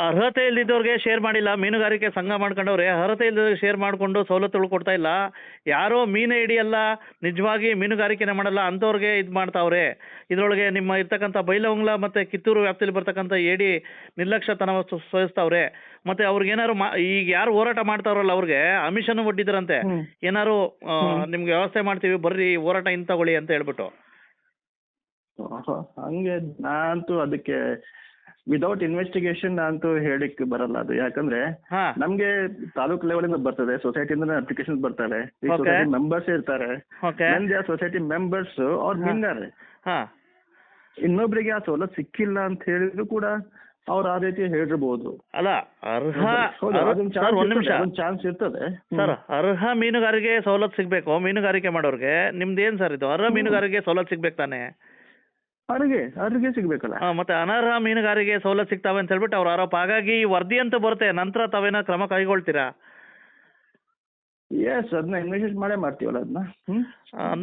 ಅರ್ಹತೆ ಇಲ್ದಿದ್ದವ್ರಿಗೆ ಶೇರ್ ಮಾಡಿಲ್ಲ, ಮೀನುಗಾರಿಕೆ ಸಂಘ ಮಾಡ್ಕೊಂಡವ್ರೆ ಅರ್ಹತೆ ಇಲ್ದಿದ್ದವ್ರಿಗೆ ಶೇರ್ ಮಾಡ್ಕೊಂಡು ಸವಲತ್ತುಗಳು ಕೊಡ್ತಾ ಇಲ್ಲ, ಯಾರೋ ಮೀನೇ ಹಿಡಿಯಲ್ಲ ನಿಜವಾಗಿ ಮೀನುಗಾರಿಕೆನೆ ಮಾಡಲ್ಲ ಅಂತವ್ರಿಗೆ ಇದ್ ಮಾಡ್ತಾವ್ರೆ. ಇದ್ರೊಳಗೆ ನಿಮ್ಮ ಇರ್ತಕ್ಕಂಥ ಬೈಲಹೊಂಗಲ ಮತ್ತೆ ಕಿತ್ತೂರು ವ್ಯಾಪ್ತಿಯಲ್ಲಿ ಬರ್ತಕ್ಕಂಥ ಏಡಿ ನಿರ್ಲಕ್ಷ್ಯತನ ಸಹಿಸ್ತಾವ್ರೆ. ಮತ್ತೆ ಅವ್ರಿಗೆ ಏನಾರು ಈಗ ಯಾರು ಹೋರಾಟ ಮಾಡ್ತಾವ್ರಲ್ಲ ಅವ್ರಿಗೆ ಅಮಿಷನ್ ಒಡ್ಡಿದ್ರಂತೆ, ಏನಾರು ನಿಮ್ಗೆ ವ್ಯವಸ್ಥೆ ಮಾಡ್ತೀವಿ ಬರ್ರಿ ಹೋರಾಟ ತಗೊಳ್ಳಿ ಅಂತ ಹೇಳ್ಬಿಟ್ಟು. ಹಂಗೆ ನಾನಂತೂ ಅದಕ್ಕೆ ವಿದೌಟ್ ಇನ್ವೆಸ್ಟಿಗೇಷನ್ ಅಂತೂ ಹೇಳಿಕ್ ಬರಲ್ಲ ಅದು. ಯಾಕಂದ್ರೆ ನಮ್ಗೆ ತಾಲೂಕ್ ಲೆವೆಲ್ ಇಂದ ಬರ್ತದೆ, ಸೊಸೈಟಿಯಿಂದ ಅಪ್ಲಿಕೇಶನ್ ಬರ್ತಾರೆ, ಈ ಸೊಸೈಟಿ ಮೆಂಬರ್ಸ್ ಇರ್ತಾರೆ, ನಂಗೆ ಆ ಸೊಸೈಟಿ ಮೆಂಬರ್ಸ್ ಅವ್ರ ಮೀನುಗಾರರೆ. ಇನ್ನೊಬ್ರಿಗೆ ಆ ಸವಲತ್ತು ಸಿಕ್ಕಿಲ್ಲ ಅಂತ ಹೇಳಿದ್ರು ಕೂಡ ಅವ್ರು ಆ ರೀತಿ ಹೇಳಿರ್ಬೋದು. ಅಲ್ಲ ಅರ್ಹ ಚಾನ್ಸ್ ಇರ್ತದೆ ಸರ್. ಅರ್ಹ ಮೀನುಗಾರಿಗೆ ಸವಲತ್ತು ಸಿಗ್ಬೇಕು, ಮೀನುಗಾರಿಕೆ ಮಾಡೋರ್ಗೆ. ನಿಮ್ದೇನ್ ಸರ್ ಇದು? ಅರ್ಹ ಮೀನುಗಾರಿಗೆ ಸವಲತ್ತು ಸಿಗ್ಬೇಕು ತಾನೆ? ಅವ್ರಿಗೆ ಸಿಗ್ಬೇಕಲ್ಲ. ಮತ್ತೆ ಅನರ್ಹ ಮೀನುಗಾರಿಗೆ ಸವಲತ್ತು ಸಿಗ್ತಾವೆ ಅಂತ ಹೇಳ್ಬಿಟ್ಟು ಅವ್ರ ಆರೋಪ. ಹಾಗಾಗಿ ವರದಿ ಅಂತ ಬರುತ್ತೆ, ನಂತರ ತಾವೇನೋ ಕ್ರಮ ಕೈಗೊಳ್ತೀರಾ? ಎಸ್, ಅದನ್ನ ಇನ್ವೆಸ್ಟಿಗೇಟ್ ಮಾಡೇ ಮಾಡ್ತೀವಲ್ಲ ಅದನ್ನ.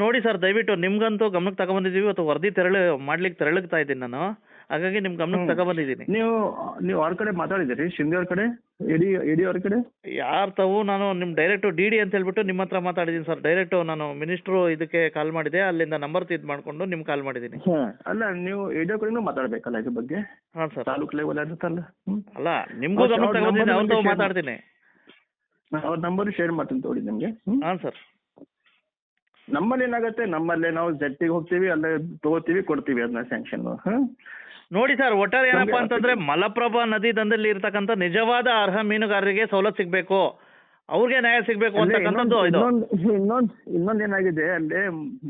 ನೋಡಿ ಸರ್, ದಯವಿಟ್ಟು ನಿಮ್ಗಂತೂ ಗಮನಕ್ಕೆ ತಗೊಂಡ್ಬಂದಿದ್ದೀವಿ. ಇವತ್ತು ವರದಿ ಮಾಡ್ಲಿಕ್ಕೆ ತೆರಳುತ್ತಾ ಇದ್ದೀನಿ ನಾನು, ಹಾಗಾಗಿ ನಿಮ್ ಗಮನಕ್ಕೆ ತಗೊಂಡ್ಬಂದಿದ್ದೀನಿ. ನೀವು ಅವ್ರ ಕಡೆ ಮಾತಾಡಿದಿರಿ, ಶಿಂದೆ ಅವ್ರ ಕಡೆ, ಇಡಿ ಅವ್ರ ಕಡೆ? ಯಾರು ತಾವು? ನಾನು ನಿಮ್ ಡೈರೆಕ್ಟ್ DD ಅಂತ ಹೇಳ್ಬಿಟ್ಟು ನಿಮ್ಮ ಹತ್ರ ಮಾತಾಡಿದ್ದೀನಿ ಸರ್. ಡೈರೆಕ್ಟ್ ನಾನು ಮಿನಿಸ್ಟ್ರು ಇದಕ್ಕೆ ಕಾಲ್ ಮಾಡಿದೆ, ಅಲ್ಲಿಂದ ನಂಬರ್ ಇದು ಮಾಡ್ಕೊಂಡು ನಿಮ್ಗೆ ಕಾಲ್ ಮಾಡಿದ್ದೀನಿ. ಅಲ್ಲ, ನೀವು ಇಡಿ ಕಡೆನೂ ಮಾತಾಡ್ಬೇಕಲ್ಲ ಇದ್ರ ಬಗ್ಗೆ. ಹಾಂ ಸರ್, ತಾಲೂಕ್ ಲೆವೆಲ್ ಆಗುತ್ತಲ್ಲ. ಅಲ್ಲ ನಿಮ್ಗೂ ಗಮನಕ್ಕೆ ತಗೊಂಡಿದ್ದೀನಿ, ಅವ್ರ ತಾವು ಮಾತಾಡ್ತೀನಿ. ಅವ್ರ ನಂಬರ್ ಶೇರ್ ಮಾಡ್ತೀನಿ ತಗೊಳ್ಳಿ ನಿಮ್ಗೆ. ಹಾಂ ಸರ್. ನಮ್ಮಲ್ಲಿ ಏನಾಗುತ್ತೆ, ನಮ್ಮಲ್ಲೇ ನಾವು ಜಟ್ಟಿಗೆ ಹೋಗ್ತೀವಿ, ಅಲ್ಲೇ ತಗೋತೀವಿ, ಕೊಡ್ತೀವಿ ಅದನ್ನ ಸ್ಯಾಂಕ್ಷನ್. ನೋಡಿ ಸರ್, ಒಟ್ಟಾರೆ ಏನಪ್ಪಾ ಅಂತಂದ್ರೆ ಮಲಪ್ರಭಾ ನದಿ ದಂಡೆಯಲ್ಲಿ ಇರ್ತಕ್ಕಂಥ ನಿಜವಾದ ಅರ್ಹ ಮೀನುಗಾರರಿಗೆ ಸವಲತ್ತು ಸಿಗ್ಬೇಕು, ಅವ್ರಿಗೆ ನ್ಯಾಯ ಸಿಗ್ಬೇಕು ಅಂತಕ್ಕಂಥದ್ದು ಇದು. ಇನ್ನೊಂದೇನಾಗಿದೆ, ಅಲ್ಲೇ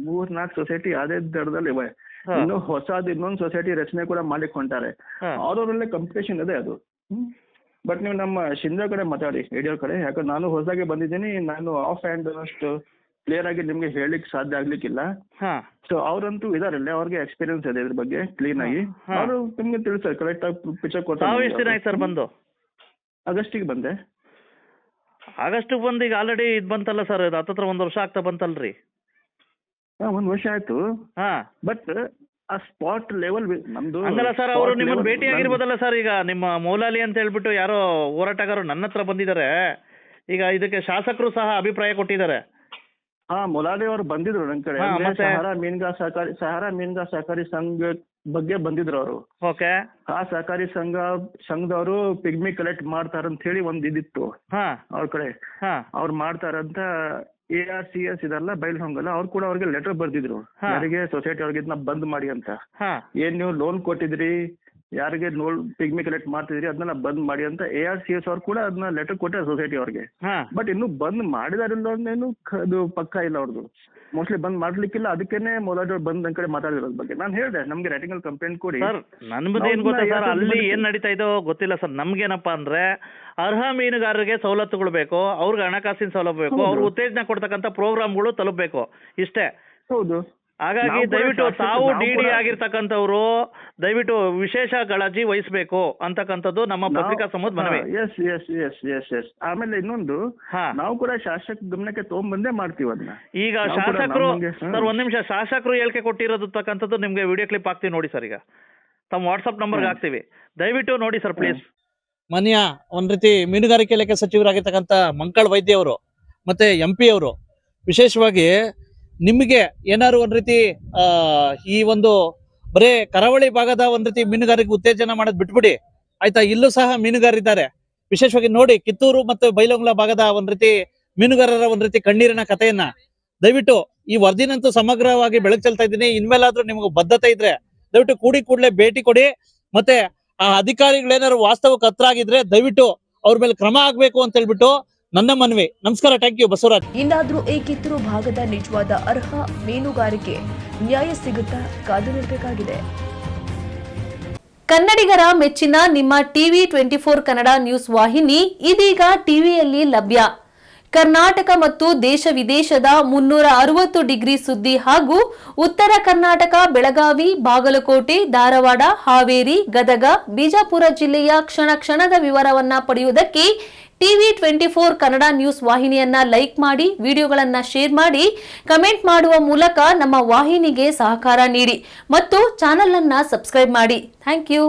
3-4 ಸೊಸೈಟಿ ಅದೇ ದರದಲ್ಲಿ ಇವೆ. ಇನ್ನು ಹೊಸದು ಇನ್ನೊಂದು ಸೊಸೈಟಿ ರಚನೆ ಕೂಡ ಮಾಡ್ಲಿಕ್ಕೆ ಹೊಂಟಾರೆ. ಅವ್ರವರಲ್ಲೇ ಕಾಂಪಿಟೇಷನ್ ಇದೆ ಅದು. ಬಟ್ ನೀವು ನಮ್ಮ ಶಿಂದೆ ಕಡೆ ಮಾತಾಡಿ, ರೇಡಿಯೋ ಕಡೆ. ಯಾಕಂದ್ರೆ ನಾನು ಹೊಸದಾಗಿ ಬಂದಿದ್ದೀನಿ, ನಾನು ಆಫ್ ಹ್ಯಾಂಡ್ ಅಷ್ಟು ಕ್ಲಿಯರ್ ಆಗಿ ನಿಮ್ಗೆ ಹೇಳಿಕ್ ಸಾಧ್ಯ ಆಗ್ಲಿಕ್ಕಿಲ್ಲ. ಸೊ ಅವ್ರಂತೂ ಇದಾರಲ್ಲ, ಅವ್ರಿಗೆ ಎಕ್ಸ್ಪೀರಿಯನ್ಸ್ ಇದೆ ಇದ್ರ ಬಗ್ಗೆ ಕ್ಲೀನ್ ಆಗಿ. ಅವರು ನಿಮ್ಗೆ ತಿಳಿಸ್ತಾರೆ, ಕರೆಕ್ಟ್ ಆಗಿ ಪಿಕ್ಚರ್ ಕೊಡ್ತಾರೆ. ಎಷ್ಟು ದಿನ ಆಯ್ತು ಸರ್ ಬಂದು? ಆಗಸ್ಟಿಗೆ ಬಂದೆ. ಆಗಸ್ಟಿಗೆ ಬಂದು ಈಗ ಆಲ್ರೆಡಿ ಇದು ಬಂತಲ್ಲ ಸರ್, ಇದು ಹತ್ತತ್ರ 1 ವರ್ಷ ಆಗ್ತಾ ಬಂತಲ್ರಿ? 1 ವರ್ಷ ಆಯ್ತು. ಬಟ್ ಆ ಸ್ಪಾಟ್ ಲೆವೆಲ್ ನಮ್ದು ಹಂಗಲ್ಲ ಸರ್. ಅವರು ನಿಮ್ಮನ್ನ ಭೇಟಿ ಆಗಿರ್ಬೋದಲ್ಲ ಸರ್. ಈಗ ನಿಮ್ಮ ಮೌಲಾಲಿ ಅಂತ ಹೇಳ್ಬಿಟ್ಟು ಯಾರೋ ಹೋರಾಟಗಾರರು ನನ್ನ ಹತ್ರ ಬಂದಿದ್ದಾರೆ. ಈಗ ಇದಕ್ಕೆ ಶಾಸಕರು ಸಹ ಅಭಿಪ್ರಾಯ ಕೊಟ್ಟಿದ್ದಾರೆ. ಹಾ ಮೊಲಾಲಿ ಅವರು ಬಂದಿದ್ರು ನನ್ ಕಡೆ. ಹಾ, ಅಂದ್ರೆ ಮತ್ತೆ? ಸಹಾರಾ ಮೀನುಗಾರ ಸಹಕಾರಿ ಸಂಘ ಬಗ್ಗೆ ಬಂದಿದ್ರು ಅವರು. ಓಕೆ. ಆ ಸಹಕಾರಿ ಸಂಘದವರು ಪಿಗ್ಮಿ ಕಲೆಕ್ಟ್ ಮಾಡ್ತಾರಂತ ಹೇಳಿ ಒಂದ್ ಇದಿತ್ತು ಹಾ ಅವ್ರ ಕಡೆ. ಹಾ ಅವ್ರು ಮಾಡ್ತಾರಂತ ARCS ಇದೆಲ್ಲ ಬೈಲ್ಹೊಂಗಲ್ಲ, ಅವ್ರು ಕೂಡ ಅವ್ರಿಗೆ ಲೆಟರ್ ಬರ್ದಿದ್ರು, ಹಾ. ಯಾರಿಗೆ ಸೊಸೈಟಿ ಅವ್ರಿಗೆ ಇದನ್ನ ಬಂದ್ ಮಾಡಿ ಅಂತ. ಹಾ ಏನ್ ನೀವು ಲೋನ್ ಕೊಟ್ಟಿದ್ರಿ, ಯಾರಿಗೆ ಪಿಗ್ಮಿ ಕಲೆಕ್ಟ್ ಮಾಡ್ತಿದ್ರಿ ಅದನ್ನೆಲ್ಲ ಬಂದ್ ಮಾಡಿ ಅಂತ ARCS ಅವ್ರು ಕೂಡ ಅದನ್ನ ಲೆಟರ್ ಕೊಟ್ಟಾರೆ ಸೊಸೈಟಿ ಅವ್ರಿಗೆ. ಹಾ ಬಟ್ ಇನ್ನು ಬಂದ್ ಮಾಡಿದಾರಿಲ್ಲ ಅನ್ನೇನು ಅದು ಪಕ್ಕ ಇಲ್ಲ ಅವ್ರದ್ದು. ಮೋಸ್ಟ್ಲಿ ಬಂದ್ ಮಾಡ್ಲಿಕ್ಕಿಲ್ಲ, ಅದಕ್ಕೇನೆ ಮೊದಲು ಬಂದ್ ನನ್ ಕಡೆ ಮಾತಾಡಿರೋದ್ ಬಗ್ಗೆ ನಾನು ಹೇಳ್ದೆ ನಮ್ಗೆ ರೈಟಿಂಗ್ ಅಲ್ಲಿ ಕಂಪ್ಲೇಂಟ್ ಕೊಡಿ. ಸರ್ ನನ್ಮದು ಏನ್ ಗೊತ್ತಾ ಸರ್, ಅಲ್ಲಿ ಏನ್ ನಡೀತಾ ಇದೋ ಗೊತ್ತಿಲ್ಲ ಸರ್. ನಮ್ಗೇನಪ್ಪಾ ಅಂದ್ರೆ ಅರ್ಹ ಮೀನುಗಾರರಿಗೆ ಸವಲತ್ತುಗಳು ಬೇಕು, ಅವ್ರಿಗೆ ಹಣಕಾಸಿನ ಸೌಲಭ್ಯ ಬೇಕು, ಅವ್ರು ಉತ್ತೇಜನ ಕೊಡ್ತಕ್ಕಂಥ ಪ್ರೋಗ್ರಾಮ್ಗಳು ತಲುಪಬೇಕು, ಇಷ್ಟೇ. ಹೌದು. ಹಾಗಾಗಿ ದಯವಿಟ್ಟು ತಾವು DD ಆಗಿರ್ತಕ್ಕಂಥವ್ರು ದಯವಿಟ್ಟು ವಿಶೇಷ ಕಾಳಜಿ ವಹಿಸಬೇಕು ಅಂತಕ್ಕಂಥದ್ದು ನಮ್ಮ ಪತ್ರಿಕಾ ಸಮೂಹದ ಮನವಿ. ಎಸ್. ಆಮೇಲೆ ಇನ್ನೊಂದು, ನಾವು ಕೂಡ ಶಾಸಕ ಗಮನಕ್ಕೆ ತಗೊಂಡ್ಬಂದೇ ಮಾಡ್ತೀವಿ ಅದನ್ನ. ಈಗ ಶಾಸಕರು ಸರ್ ಒಂದ್ ನಿಮಿಷ, ಶಾಸಕರು ಹೇಳಿಕೆ ಕೊಟ್ಟಿರೋದಕ್ಕಂಥದ್ದು ನಿಮ್ಗೆ ವಿಡಿಯೋ ಕ್ಲಿಪ್ ಹಾಕ್ತೀವಿ ನೋಡಿ ಸರ್. ಈಗ ತಮ್ಮ ವಾಟ್ಸ್ಆಪ್ ನಂಬರ್ಗೆ ಹಾಕ್ತೀವಿ, ದಯವಿಟ್ಟು ನೋಡಿ ಸರ್ ಪ್ಲೀಸ್. ಮಾನ್ಯ ಒಂದ್ ರೀತಿ ಮೀನುಗಾರಿಕೆ ಇಲಾಖೆ ಸಚಿವರಾಗಿರ್ತಕ್ಕಂಥ ಮಂಕಾಳ್ ವೈದ್ಯ ಅವರು ಮತ್ತೆ MP ಅವರು ವಿಶೇಷವಾಗಿ ನಿಮಗೆ ಏನಾದ್ರು ಒಂದ್ ರೀತಿ ಈ ಒಂದು ಬರೇ ಕರಾವಳಿ ಭಾಗದ ಒಂದ್ ರೀತಿ ಮೀನುಗಾರಿಕೆ ಉತ್ತೇಜನ ಮಾಡೋದ್ ಬಿಟ್ಬಿಡಿ ಆಯ್ತಾ. ಇಲ್ಲೂ ಸಹ ಮೀನುಗಾರಿದ್ದಾರೆ, ವಿಶೇಷವಾಗಿ ನೋಡಿ ಕಿತ್ತೂರು ಮತ್ತು ಬೈಲಹೊಂಗಲ ಭಾಗದ ಒಂದ್ ರೀತಿ ಮೀನುಗಾರರ ಒಂದ್ ರೀತಿ ಕಣ್ಣೀರಿನ ಕಥೆಯನ್ನ ದಯವಿಟ್ಟು ಈ ವರದಿನಂತೂ ಸಮಗ್ರವಾಗಿ ಬೆಳಕು ಚೆಲ್ತಾ ಇದ್ದೀನಿ. ಇನ್ಮೇಲಾದ್ರೂ ನಿಮ್ಗೆ ಬದ್ಧತೆ ಇದ್ರೆ ದಯವಿಟ್ಟು ಕೂಡಲೇ ಭೇಟಿ ಕೊಡಿ. ಮತ್ತೆ ಆ ಅಧಿಕಾರಿಗಳೇನಾದ್ರು ವಾಸ್ತವಕ್ಕೆ ಹತ್ರ ಆಗಿದ್ರೆ ದಯವಿಟ್ಟು ಅವ್ರ ಮೇಲೆ ಕ್ರಮ ಆಗ್ಬೇಕು ಅಂತ ಹೇಳ್ಬಿಟ್ಟು ನನ್ನ ಮನವಿ. ನಮಸ್ಕಾರ, ಥ್ಯಾಂಕ್ ಯು ಬಸವರಾಜ್. ಇನ್ನಾದ್ರೂ ಈ ಕಿತ್ತೂರು ಭಾಗದ ನಿಜವಾದ ಅರ್ಹ ಮೀನುಗಾರಿಕೆ ನ್ಯಾಯ ಸಿಗುತ್ತಾ ಕಾದು ನಿಲ್ಬೇಕಾಗಿದೆ. ಕನ್ನಡಿಗರ ಮೆಚ್ಚಿನ ನಿಮ್ಮ ಟಿವಿ 24 ಕನ್ನಡ ನ್ಯೂಸ್ ವಾಹಿನಿ ಇದೀಗ ಟಿವಿಯಲ್ಲಿ ಲಭ್ಯ. ಕರ್ನಾಟಕ ಮತ್ತು ದೇಶ ವಿದೇಶದ 360 ಡಿಗ್ರಿ ಸುದ್ದಿ ಹಾಗೂ ಉತ್ತರ ಕರ್ನಾಟಕ, ಬೆಳಗಾವಿ, ಬಾಗಲಕೋಟೆ, ಧಾರವಾಡ, ಹಾವೇರಿ, ಗದಗ, ಬಿಜಾಪುರ ಜಿಲ್ಲೆಯ ಕ್ಷಣ ಕ್ಷಣದ ವಿವರವನ್ನ ಪಡೆಯುವುದಕ್ಕೆ ಟಿವಿ 24 ಕನ್ನಡ ನ್ಯೂಸ್ ವಾಹಿನಿಯನ್ನ ಲೈಕ್ ಮಾಡಿ, ವಿಡಿಯೋಗಳನ್ನ ಶೇರ್ ಮಾಡಿ, ಕಮೆಂಟ್ ಮಾಡುವ ಮೂಲಕ ನಮ್ಮ ವಾಹಿನಿಗೆ ಸಹಕಾರ ನೀಡಿ ಮತ್ತು ಚಾನೆಲ್ ಅನ್ನ ಸಬ್ಸ್ಕ್ರೈಬ್ ಮಾಡಿ. Thank you.